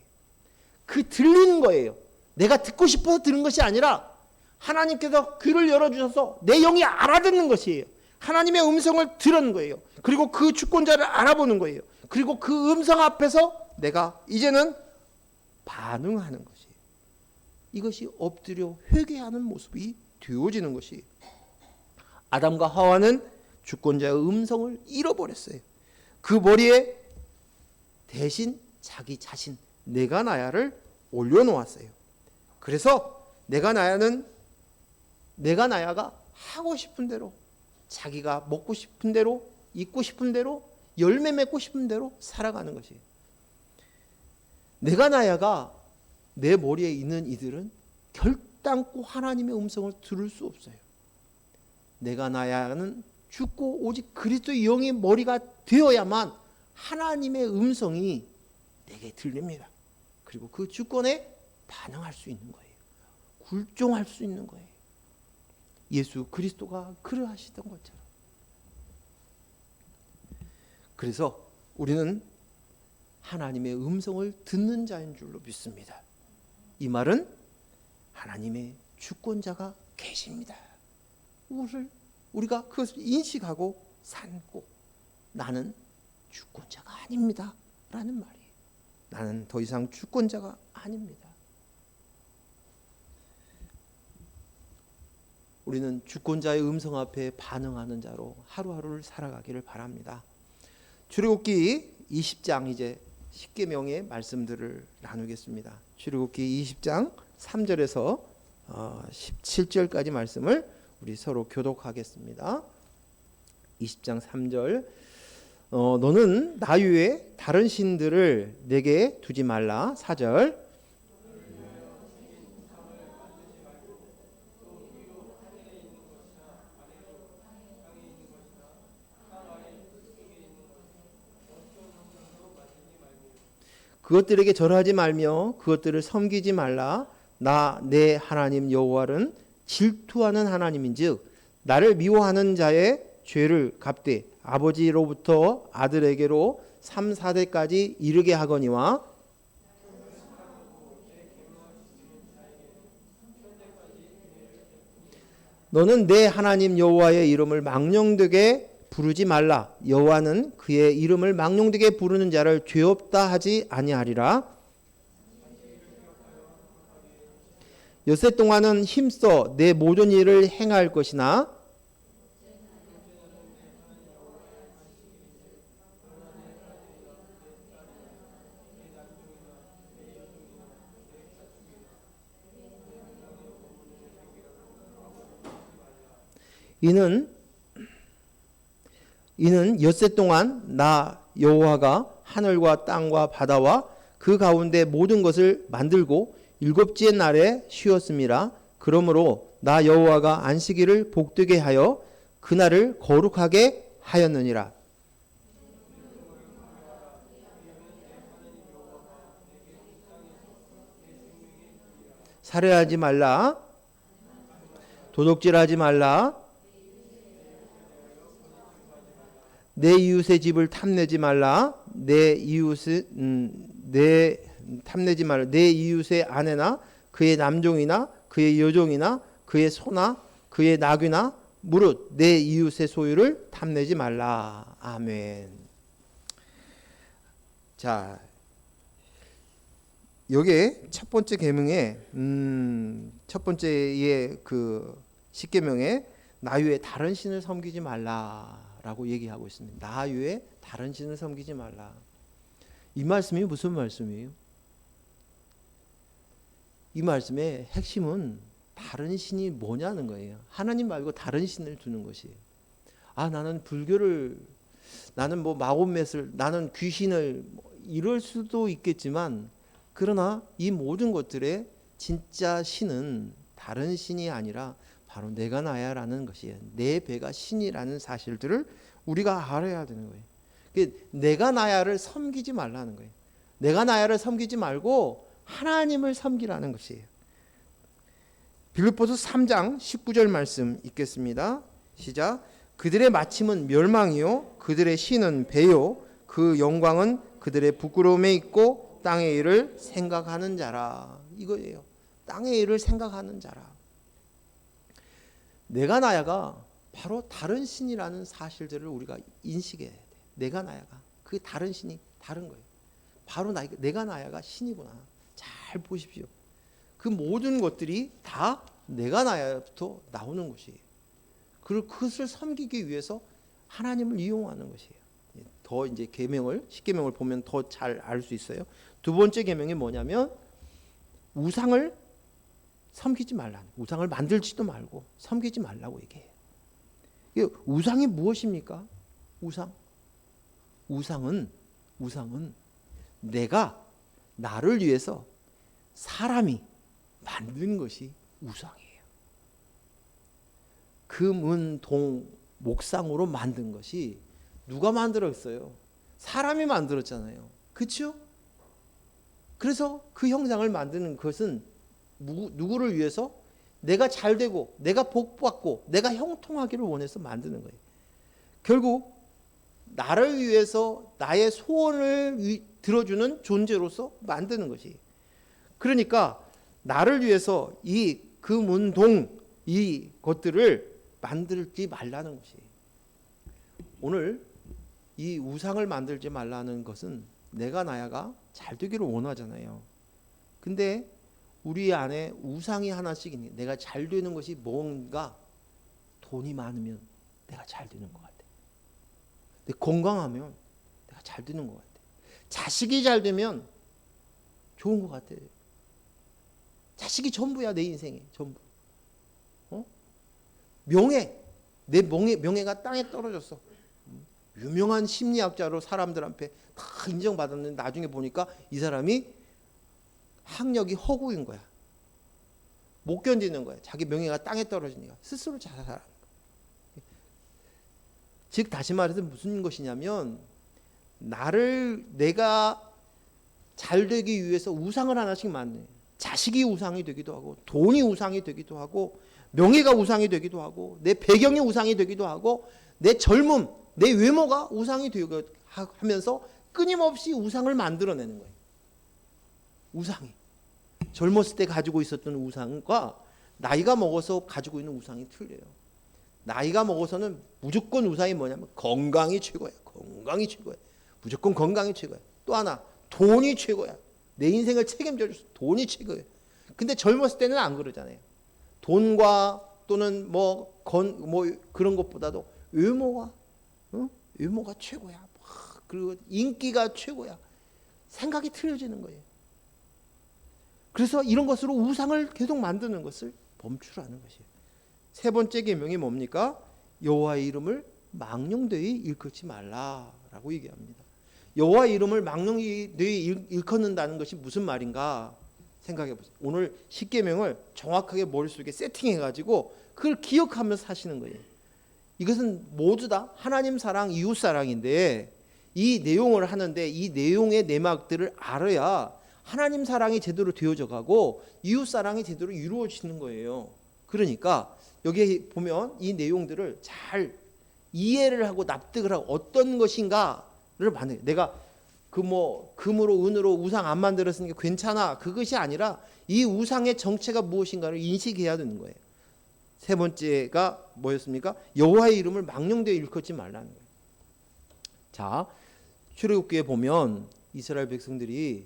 그 들리는 거예요. 내가 듣고 싶어서 들은 것이 아니라 하나님께서 귀를 열어주셔서 내 영이 알아듣는 것이에요. 하나님의 음성을 들은 거예요. 그리고 그 주권자를 알아보는 거예요. 그리고 그 음성 앞에서 내가 이제는 반응하는 것이에요. 이것이 엎드려 회개하는 모습이 되어지는 것이에요. 아담과 하와는 주권자의 음성을 잃어버렸어요. 그 머리에 대신 자기 자신, 내가 나야를 올려놓았어요. 그래서 내가 나야가 하고 싶은 대로, 자기가 먹고 싶은 대로, 입고 싶은 대로, 열매 맺고 싶은 대로 살아가는 것이에요. 내가 나야가 내 머리에 있는 이들은 결단코 하나님의 음성을 들을 수 없어요. 내가 나야는 죽고 오직 그리스도의 영이 머리가 되어야만 하나님의 음성이 내게 들립니다. 그리고 그 주권에 반응할 수 있는 거예요. 굴종할 수 있는 거예요. 예수 그리스도가 그러하시던 것처럼. 그래서 우리는 하나님의 음성을 듣는 자인 줄로 믿습니다. 이 말은 하나님의 주권자가 계십니다. 우리가 그것을 인식하고 삼고 나는 주권자가 아닙니다 라는 말이에요. 나는 더 이상 주권자가 아닙니다. 우리는 주권자의 음성 앞에 반응하는 자로 하루하루를 살아가기를 바랍니다. 출애굽기 20장 이제 십계명의 말씀들을 나누겠습니다. 출애굽기 20장 3절에서 17절까지 말씀을 우리 서로 교독하겠습니다. 20장 3절 너는 나 외에 다른 신들을 내게 두지 말라. 4절 그것들에게 절하지 말며 그것들을 섬기지 말라. 나 내 하나님 여호와는 질투하는 하나님인즉 나를 미워하는 자의 죄를 갚되 아버지로부터 아들에게로 3, 4대까지 이르게 하거니와 너는 내 하나님 여호와의 이름을 망령되게 부르지 말라. 여호와는 그의 이름을 망령되게 부르는 자를 죄 없다 하지 아니하리라. 엿새 동안은 힘써 내 모든 일을 행할 것이나 이는 엿새 동안 나 여호와가 하늘과 땅과 바다와 그 가운데 모든 것을 만들고 일곱째 날에 쉬었음이라. 그러므로 나 여호와가 안식일을 복되게 하여 그날을 거룩하게 하였느니라. 살해하지 말라. 도둑질하지 말라. 내 이웃의 집을 탐내지 말라. 내 이웃의 아내나 그의 남종이나 그의 여종이나 그의 소나 그의 나귀나 무릇 내 이웃의 소유를 탐내지 말라. 아멘. 자, 여기에 첫 번째 계명에 첫 번째의 그 십계명에 나 외에 다른 신을 섬기지 말라라고 얘기하고 있습니다. 나 외에 다른 신을 섬기지 말라. 이 말씀이 무슨 말씀이에요? 이 말씀의 핵심은 다른 신이 뭐냐는 거예요. 하나님 말고 다른 신을 두는 것이에요. 나는 불교를, 나는 뭐 마호멧을, 나는 귀신을 이럴 수도 있겠지만, 그러나 이 모든 것들의 진짜 신은 다른 신이 아니라 바로 내가 나야라는 것이에요. 내 배가 신이라는 사실들을 우리가 알아야 되는 거예요. 내가 나야를 섬기지 말라는 거예요. 내가 나야를 섬기지 말고 하나님을 섬기라는 것이에요. 빌립보서 3장 19절 말씀 읽겠습니다. 시작. 그들의 마침은 멸망이요 그들의 신은 배요 그 영광은 그들의 부끄러움에 있고 땅의 일을 생각하는 자라. 이거예요. 땅의 일을 생각하는 자라. 내가 나야가 바로 다른 신이라는 사실들을 우리가 인식해야 돼. 내가 나야가 그 다른 신이 다른 거예요. 바로 내가 나야가 신이구나. 잘 보십시오. 그 모든 것들이 다 내가 나야부터 나오는 것이에요. 그리고 그것을 섬기기 위해서 하나님을 이용하는 것이에요. 더 이제 십계명을 보면 더 잘 알 수 있어요. 두 번째 계명이 뭐냐면 우상을 섬기지 말라는, 우상을 만들지도 말고 섬기지 말라고 얘기해요. 우상이 무엇입니까? 우상은 내가 나를 위해서 사람이 만든 것이 우상이에요. 금, 은, 동, 목상으로 만든 것이 누가 만들었어요? 사람이 만들었잖아요. 그렇죠? 그래서 그 형상을 만드는 것은 누구를 위해서? 내가 잘 되고 내가 복받고 내가 형통하기를 원해서 만드는 거예요. 결국 나를 위해서 나의 소원을 들어주는 존재로서 만드는 것이. 그러니까 나를 위해서 이 금운동 이 것들을 만들지 말라는 것이. 오늘 이 우상을 만들지 말라는 것은 내가 나야가 잘 되기를 원하잖아요. 근데 우리 안에 우상이 하나씩 있는, 내가 잘 되는 것이 뭔가? 돈이 많으면 내가 잘 되는 것 같아. 내 건강하면 내가 잘 되는 것 같아. 자식이 잘 되면 좋은 것 같아. 자식이 전부야, 내 인생에 전부. 명예, 내 명예가 땅에 떨어졌어. 유명한 심리학자로 사람들한테 다 인정받았는데 나중에 보니까 이 사람이 학력이 허구인 거야. 못 견디는 거야. 자기 명예가 땅에 떨어지니까 스스로 자살하는 거야. 즉 다시 말해서 무슨 것이냐면 내가 잘 되기 위해서 우상을 하나씩 만드는, 자식이 우상이 되기도 하고 돈이 우상이 되기도 하고 명예가 우상이 되기도 하고 내 배경이 우상이 되기도 하고 내 젊음, 내 외모가 우상이 되고 하면서 끊임없이 우상을 만들어내는 거예요. 우상이 젊었을 때 가지고 있었던 우상과 나이가 먹어서 가지고 있는 우상이 틀려요. 나이가 먹어서는 무조건 우상이 뭐냐면 건강이 최고야. 건강이 최고야. 무조건 건강이 최고야. 또 하나 돈이 최고야. 내 인생을 책임져줘서 돈이 최고야. 근데 젊었을 때는 안 그러잖아요. 돈과 또는 뭐 그런 것보다도 외모가 외모가 최고야. 그리고 인기가 최고야. 생각이 틀려지는 거예요. 그래서 이런 것으로 우상을 계속 만드는 것을 멈추라는 것이에요. 세 번째 계명이 뭡니까? 여호와의 이름을 망령되이 일컫지 말라라고 얘기합니다. 여호와의 이름을 망령되이 일컫는다는 것이 무슨 말인가 생각해 보세요. 오늘 10계명을 정확하게 머릿속에 세팅해 가지고 그걸 기억하면서 사시는 거예요. 이것은 모두 다 하나님 사랑, 이웃 사랑인데 이 내용을 하는데 이 내용의 내막들을 알아야 하나님 사랑이 제대로 되어져 가고 이웃 사랑이 제대로 이루어지는 거예요. 그러니까 여기에 보면 이 내용들을 잘 이해를 하고 납득을 하고 어떤 것인가를 만들어요. 내가 금으로 은으로 우상 안 만들었으니까 괜찮아. 그것이 아니라 이 우상의 정체가 무엇인가를 인식해야 되는 거예요. 세 번째가 뭐였습니까? 여호와의 이름을 망령되이 일컫지 말라는 거예요. 자, 출애굽기에 보면 이스라엘 백성들이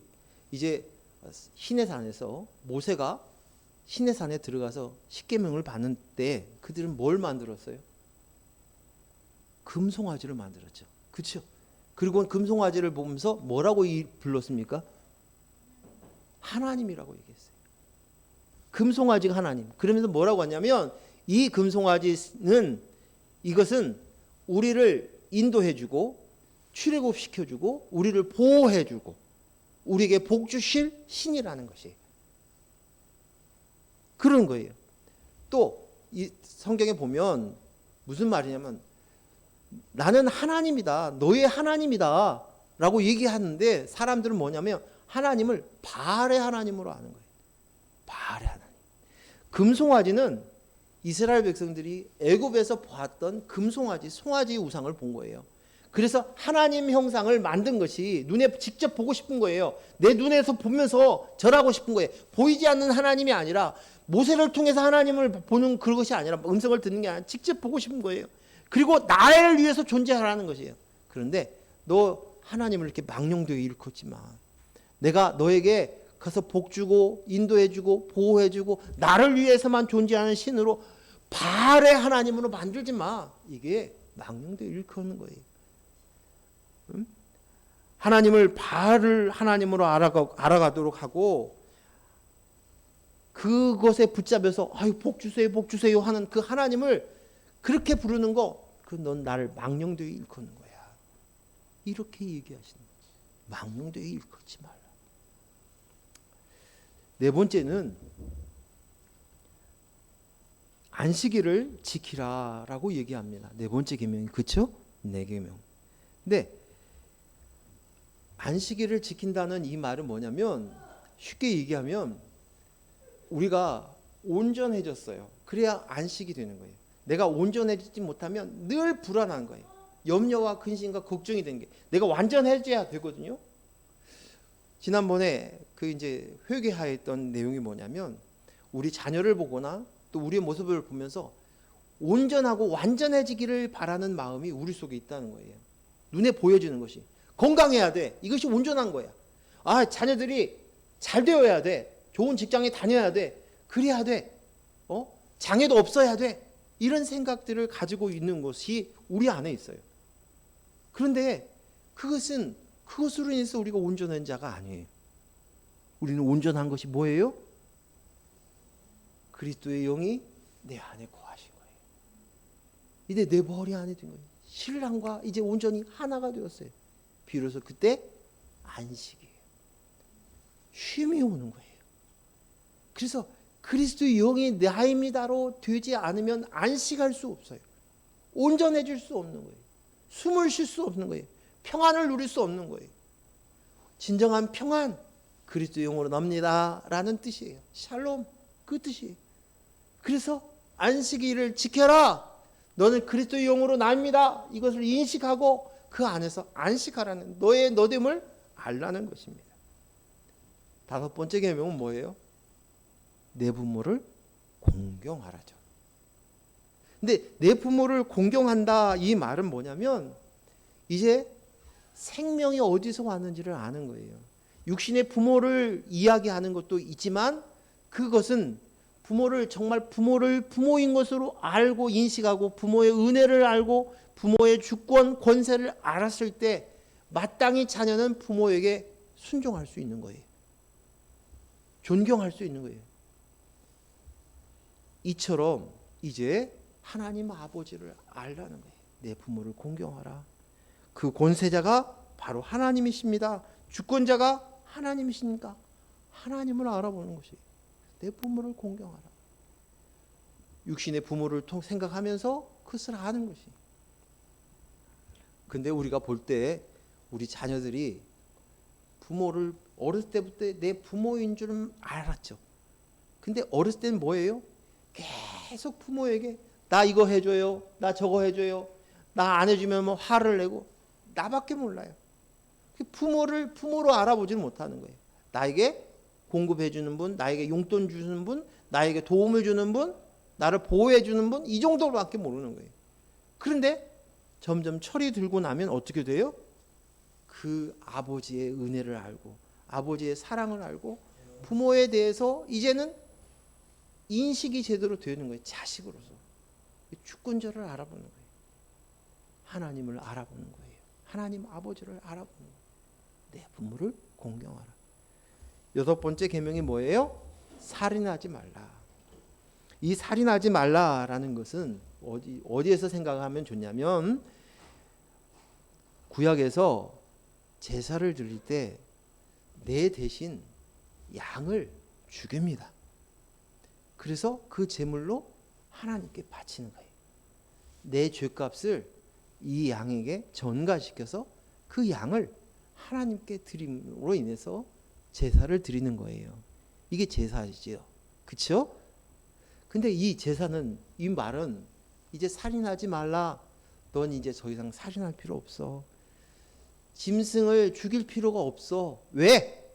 이제 시내산에서 모세가 시내산에 들어가서 십계명을 받는 때 그들은 뭘 만들었어요? 금송아지를 만들었죠. 그렇죠? 그리고 금송아지를 보면서 뭐라고 불렀습니까? 하나님이라고 얘기했어요. 금송아지가 하나님. 그러면서 뭐라고 하냐면 이 금송아지는 이것은 우리를 인도해주고 출애굽시켜주고 우리를 보호해주고 우리에게 복 주실 신이라는 것이에요. 그런 거예요. 또 이 성경에 보면 무슨 말이냐면 나는 하나님이다. 너의 하나님이다. 라고 얘기하는데 사람들은 뭐냐면 하나님을 바알의 하나님으로 아는 거예요. 바알의 하나님. 금송아지는 이스라엘 백성들이 애굽에서 보았던 금송아지, 송아지 우상을 본 거예요. 그래서 하나님 형상을 만든 것이 눈에 직접 보고 싶은 거예요. 내 눈에서 보면서 절하고 싶은 거예요. 보이지 않는 하나님이 아니라 모세를 통해서 하나님을 보는 그것이 아니라 음성을 듣는 게 아니라 직접 보고 싶은 거예요. 그리고 나를 위해서 존재하라는 것이에요. 그런데 너 하나님을 이렇게 망령되이 일컫지 마. 내가 너에게 가서 복 주고 인도해 주고 보호해 주고 나를 위해서만 존재하는 신으로 바알의 하나님으로 만들지 마. 이게 망령되이 일컫는 거예요. 하나님을 바알을 하나님으로 알아가도록 하고 그것에 붙잡혀서 아유 복 주세요 하는 그 하나님을 그렇게 부르는 거, 넌 나를 망령되이 일컫는 거야. 이렇게 얘기하시는 거예요. 망령되이 일컫지 말라. 네 번째는 안식일을 지키라라고 얘기합니다. 네 번째 계명이 그렇죠? 네 계명. 근데 안식일을 지킨다는 이 말은 뭐냐면 쉽게 얘기하면 우리가 온전해졌어요. 그래야 안식이 되는 거예요. 내가 온전해지지 못하면 늘 불안한 거예요. 염려와 근심과 걱정이 되는 게 내가 완전해져야 되거든요. 지난번에 그 이제 회개하였던 내용이 뭐냐면 우리 자녀를 보거나 또 우리의 모습을 보면서 온전하고 완전해지기를 바라는 마음이 우리 속에 있다는 거예요. 눈에 보여지는 것이 건강해야 돼. 이것이 온전한 거야. 아, 자녀들이 잘 되어야 돼. 좋은 직장에 다녀야 돼. 그래야 돼. 장애도 없어야 돼. 이런 생각들을 가지고 있는 것이 우리 안에 있어요. 그런데 그것으로 인해서 우리가 온전한 자가 아니에요. 우리는 온전한 것이 뭐예요? 그리스도의 영이 내 안에 거하신 거예요. 이제 내 머리 안에 든 거예요. 신랑과 이제 온전히 하나가 되었어요. 비로소 그때 안식이에요. 쉼이 오는 거예요. 그래서 그리스도의 영이 나입니다로 되지 않으면 안식할 수 없어요. 온전해질 수 없는 거예요. 숨을 쉴 수 없는 거예요. 평안을 누릴 수 없는 거예요. 진정한 평안, 그리스도의 영으로 납니다 라는 뜻이에요. 샬롬, 그 뜻이에요. 그래서 안식일을 지켜라. 너는 그리스도의 영으로 납니다. 이것을 인식하고 그 안에서 안식하라는 너의 너됨을 알라는 것입니다. 다섯 번째 계명은 뭐예요? 내 부모를 공경하라죠. 근데 내 부모를 공경한다 이 말은 뭐냐면 이제 생명이 어디서 왔는지를 아는 거예요. 육신의 부모를 이야기하는 것도 있지만 그것은 부모를 정말 부모를 부모인 것으로 알고 인식하고 부모의 은혜를 알고 부모의 주권 권세를 알았을 때 마땅히 자녀는 부모에게 순종할 수 있는 거예요. 존경할 수 있는 거예요. 이처럼 이제 하나님 아버지를 알라는 거예요. 내 부모를 공경하라. 그 권세자가 바로 하나님이십니다. 주권자가 하나님이십니까? 하나님을 알아보는 것이 내 부모를 공경하라. 육신의 부모를 생각하면서 그것을 아는 것이. 근데 우리가 볼 때 우리 자녀들이 부모를 어렸을 때부터 내 부모인 줄은 알았죠. 근데 어렸을 때는 뭐예요? 계속 부모에게 나 이거 해줘요. 나 저거 해줘요. 나 안 해주면 뭐 화를 내고 나밖에 몰라요. 부모를 부모로 알아보지는 못하는 거예요. 나에게 공급해주는 분, 나에게 용돈 주는 분, 나에게 도움을 주는 분, 나를 보호해주는 분, 이 정도밖에 모르는 거예요. 그런데 점점 철이 들고 나면 어떻게 돼요? 그 아버지의 은혜를 알고 아버지의 사랑을 알고 부모에 대해서 이제는 인식이 제대로 되는 거예요. 자식으로서. 주권자를 알아보는 거예요. 하나님을 알아보는 거예요. 하나님 아버지를 알아보는 거예요. 내 부모를 공경하라. 여섯 번째 계명이 뭐예요? 살인하지 말라. 이 살인하지 말라라는 것은 어디에서 생각하면 좋냐면 구약에서 제사를 드릴 때 내 대신 양을 죽입니다. 그래서 그 제물로 하나님께 바치는 거예요. 내 죄값을 이 양에게 전가시켜서 그 양을 하나님께 드림으로 인해서 제사를 드리는 거예요. 이게 제사이죠. 그렇죠? 근데 이 제사는 이 말은 이제 살인하지 말라. 넌 이제 더 이상 살인할 필요 없어. 짐승을 죽일 필요가 없어. 왜?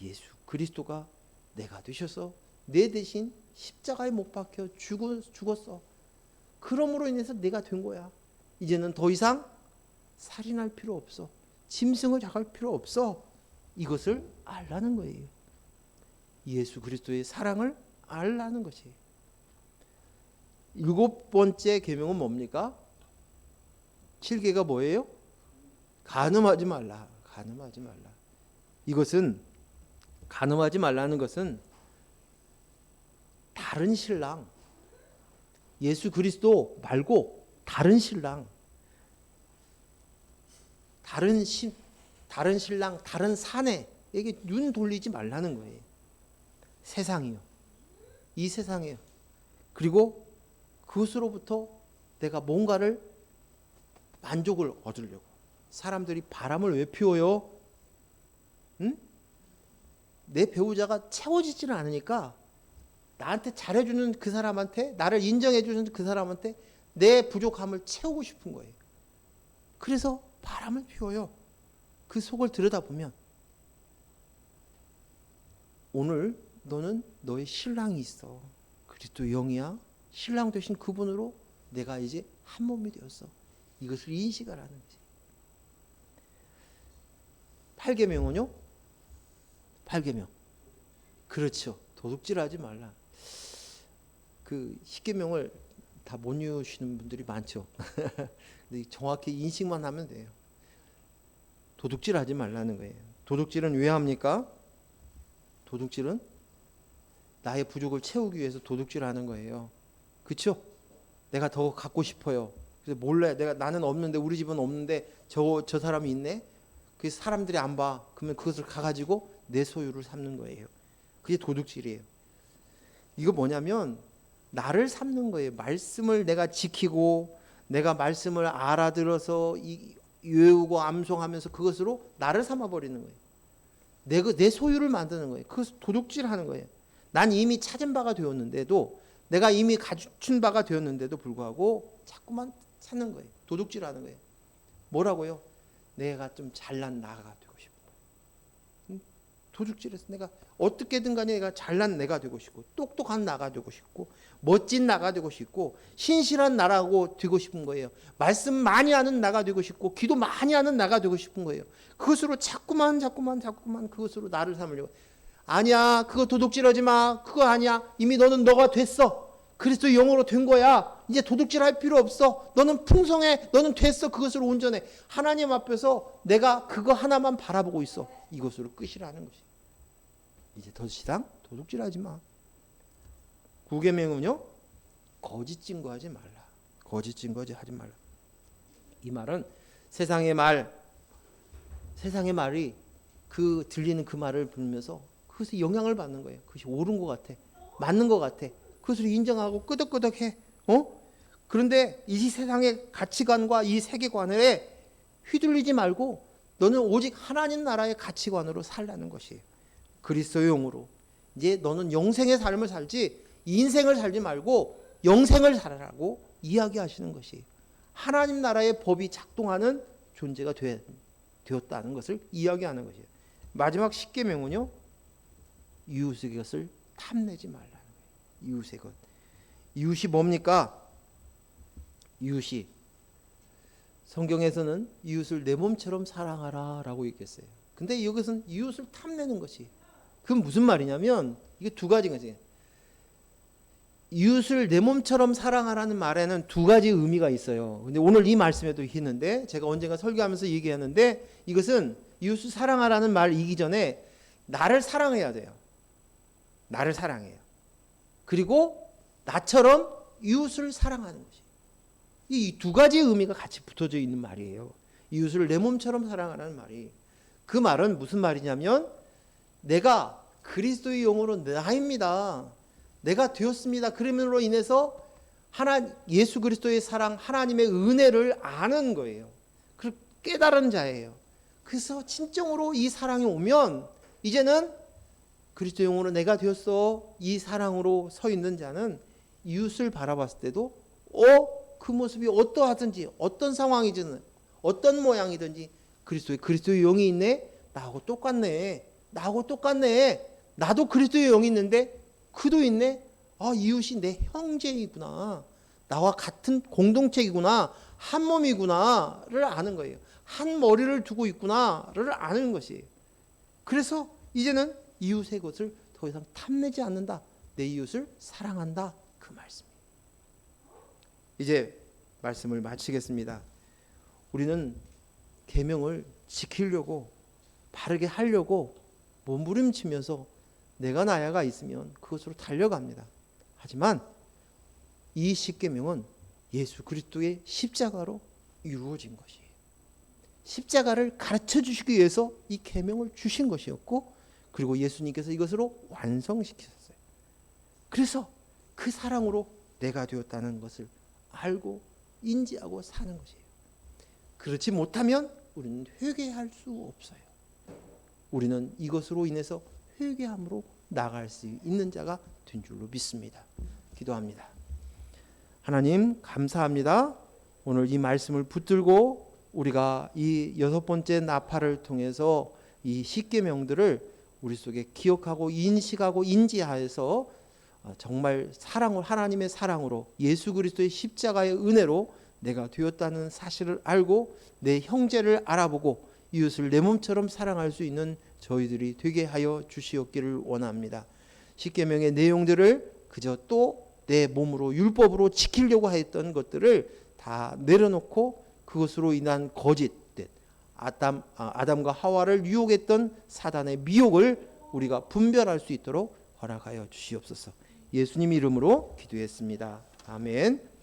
예수 그리스도가 내가 되셔서 내 대신 십자가에 못 박혀 죽었어. 그러므로 인해서 내가 된 거야. 이제는 더 이상 살인할 필요 없어. 짐승을 잡을 필요 없어. 이것을 알라는 거예요. 예수 그리스도의 사랑을 알라는 것이에요. 일곱 번째 계명은 뭡니까? 7계가 뭐예요? 간음하지 말라. 간음하지 말라. 이것은 간음하지 말라는 것은 다른 신랑, 예수 그리스도 말고 다른 신랑, 다른 신랑, 다른 사내에게 눈 돌리지 말라는 거예요. 세상이요. 이 세상이요. 그리고 그것으로부터 내가 뭔가를 만족을 얻으려고. 사람들이 바람을 왜 피워요? 내 배우자가 채워지지는 않으니까 나한테 잘해주는 그 사람한테, 나를 인정해주는 그 사람한테 내 부족함을 채우고 싶은 거예요. 그래서 바람을 피워요. 그 속을 들여다보면 오늘 너는 너의 신랑이 있어. 그리스도 영이야. 신랑 되신 그분으로 내가 이제 한 몸이 되었어. 이것을 인식하라는 거지. 8계명은요? 8계명. 그렇죠. 도둑질하지 말라. 그 10계명을 다 못 이루시는 분들이 많죠. 근데 정확히 인식만 하면 돼요. 도둑질하지 말라는 거예요. 도둑질은 왜 합니까? 도둑질은 나의 부족을 채우기 위해서 도둑질하는 거예요. 그렇죠? 내가 더 갖고 싶어요. 그래서 몰래 나는 없는데, 우리 집은 없는데 저 사람이 있네. 그 사람들이 안 봐. 그러면 그것을 가가지고 내 소유를 삼는 거예요. 그게 도둑질이에요. 이거 뭐냐면 나를 삼는 거예요. 말씀을 내가 지키고 내가 말씀을 알아들어서 외우고 암송하면서 그것으로 나를 삼아버리는 거예요. 내 소유를 만드는 거예요. 그것을 도둑질하는 거예요. 난 이미 찾은 바가 되었는데도, 내가 이미 갖춘 바가 되었는데도 불구하고 자꾸만 찾는 거예요. 도둑질하는 거예요. 뭐라고요? 내가 좀 잘난 나가 되고 싶은 거예요. 도둑질해서 내가 어떻게든 간에 내가 잘난 내가 되고 싶고, 똑똑한 나가 되고 싶고, 멋진 나가 되고 싶고, 신실한 나라고 되고 싶은 거예요. 말씀 많이 하는 나가 되고 싶고, 기도 많이 하는 나가 되고 싶은 거예요. 그것으로 자꾸만 그것으로 나를 삼으려고. 아니야, 그거 도둑질하지 마. 그거 아니야. 이미 너가 됐어. 그리스도 영으로 된 거야. 이제 도둑질할 필요 없어. 너는 풍성해. 너는 됐어. 그것으로 온전해. 하나님 앞에서 내가 그거 하나만 바라보고 있어. 이것으로 끝이라는 것이. 이제 더 이상 도둑질하지 마. 9계명은요, 거짓 증거하지 말라. 거짓 증거하지 말라. 이 말은 세상의 말이 그 들리는 그 말을 들으면서 그것에 영향을 받는 거예요. 그것이 옳은 것 같아. 맞는 것 같아. 그것을 인정하고 끄덕끄덕해. 그런데 이 세상의 가치관과 이 세계관에 휘둘리지 말고 너는 오직 하나님 나라의 가치관으로 살라는 것이에요. 그리스도의 영으로. 이제 너는 영생의 삶을 살지 인생을 살지 말고 영생을 살아라고 이야기하시는 것이에요. 하나님 나라의 법이 작동하는 존재가 되었다는 것을 이야기하는 것이에요. 마지막 10계명은요. 이웃의 것을 탐내지 말라는 거예요. 이웃의 것. 이웃이 뭡니까? 이웃이 성경에서는 이웃을 내 몸처럼 사랑하라 라고 얘기했어요. 근데 이것은 이웃을 탐내는 것이, 그건 무슨 말이냐면 이게 두 가지인 거지. 이웃을 내 몸처럼 사랑하라는 말에는 두 가지 의미가 있어요. 근데 오늘 이 말씀에도 있는데, 제가 언젠가 설교하면서 얘기했는데, 이것은 이웃을 사랑하라는 말이기 전에 나를 사랑해야 돼요. 나를 사랑해요. 그리고 나처럼 이웃을 사랑하는 것이. 이 두 가지 의미가 같이 붙어져 있는 말이에요. 이웃을 내 몸처럼 사랑하라는 말이. 그 말은 무슨 말이냐면, 내가 그리스도의 영으로 나입니다. 내가 되었습니다. 그러므로 인해서 예수 그리스도의 사랑, 하나님의 은혜를 아는 거예요. 그 깨달은 자예요. 그래서 진정으로 이 사랑이 오면 이제는 그리스도 영으로 내가 되었어. 이 사랑으로 서 있는 자는 이웃을 바라봤을 때도 그 모습이 어떠하든지, 어떤 상황이든, 어떤 모양이든지 그리스도의 영이 있네. 나하고 똑같네. 나도 그리스도의 영이 있는데 그도 있네. 이웃이 내 형제이구나. 나와 같은 공동체이구나. 한 몸이구나를 아는 거예요. 한 머리를 두고 있구나를 아는 것이에요. 그래서 이제는 이웃의 것을 더 이상 탐내지 않는다. 내 이웃을 사랑한다. 그 말씀이에요. 이제 말씀을 마치겠습니다. 우리는 계명을 지키려고, 바르게 하려고 몸부림치면서 내가 나야가 있으면 그것으로 달려갑니다. 하지만 이 10계명은 예수 그리스도의 십자가로 이루어진 것이에요. 십자가를 가르쳐 주시기 위해서 이 계명을 주신 것이었고, 그리고 예수님께서 이것으로 완성시키셨어요. 그래서 그 사랑으로 내가 되었다는 것을 알고 인지하고 사는 것이에요. 그렇지 못하면 우리는 회개할 수 없어요. 우리는 이것으로 인해서 회개함으로 나갈 수 있는 자가 된 줄로 믿습니다. 기도합니다. 하나님 감사합니다. 오늘 이 말씀을 붙들고 우리가 이 6번째 나팔을 통해서 이 십계명들을 우리 속에 기억하고 인식하고 인지하여서 정말 사랑을, 하나님의 사랑으로 예수 그리스도의 십자가의 은혜로 내가 되었다는 사실을 알고 내 형제를 알아보고 이웃을 내 몸처럼 사랑할 수 있는 저희들이 되게 하여 주시옵기를 원합니다. 십계명의 내용들을 그저 또 내 몸으로 율법으로 지키려고 했던 것들을 다 내려놓고 그것으로 인한 거짓된 아담과 하와를 유혹했던 사단의 미혹을 우리가 분별할 수 있도록 허락하여 주시옵소서. 예수님 이름으로 기도했습니다. 아멘.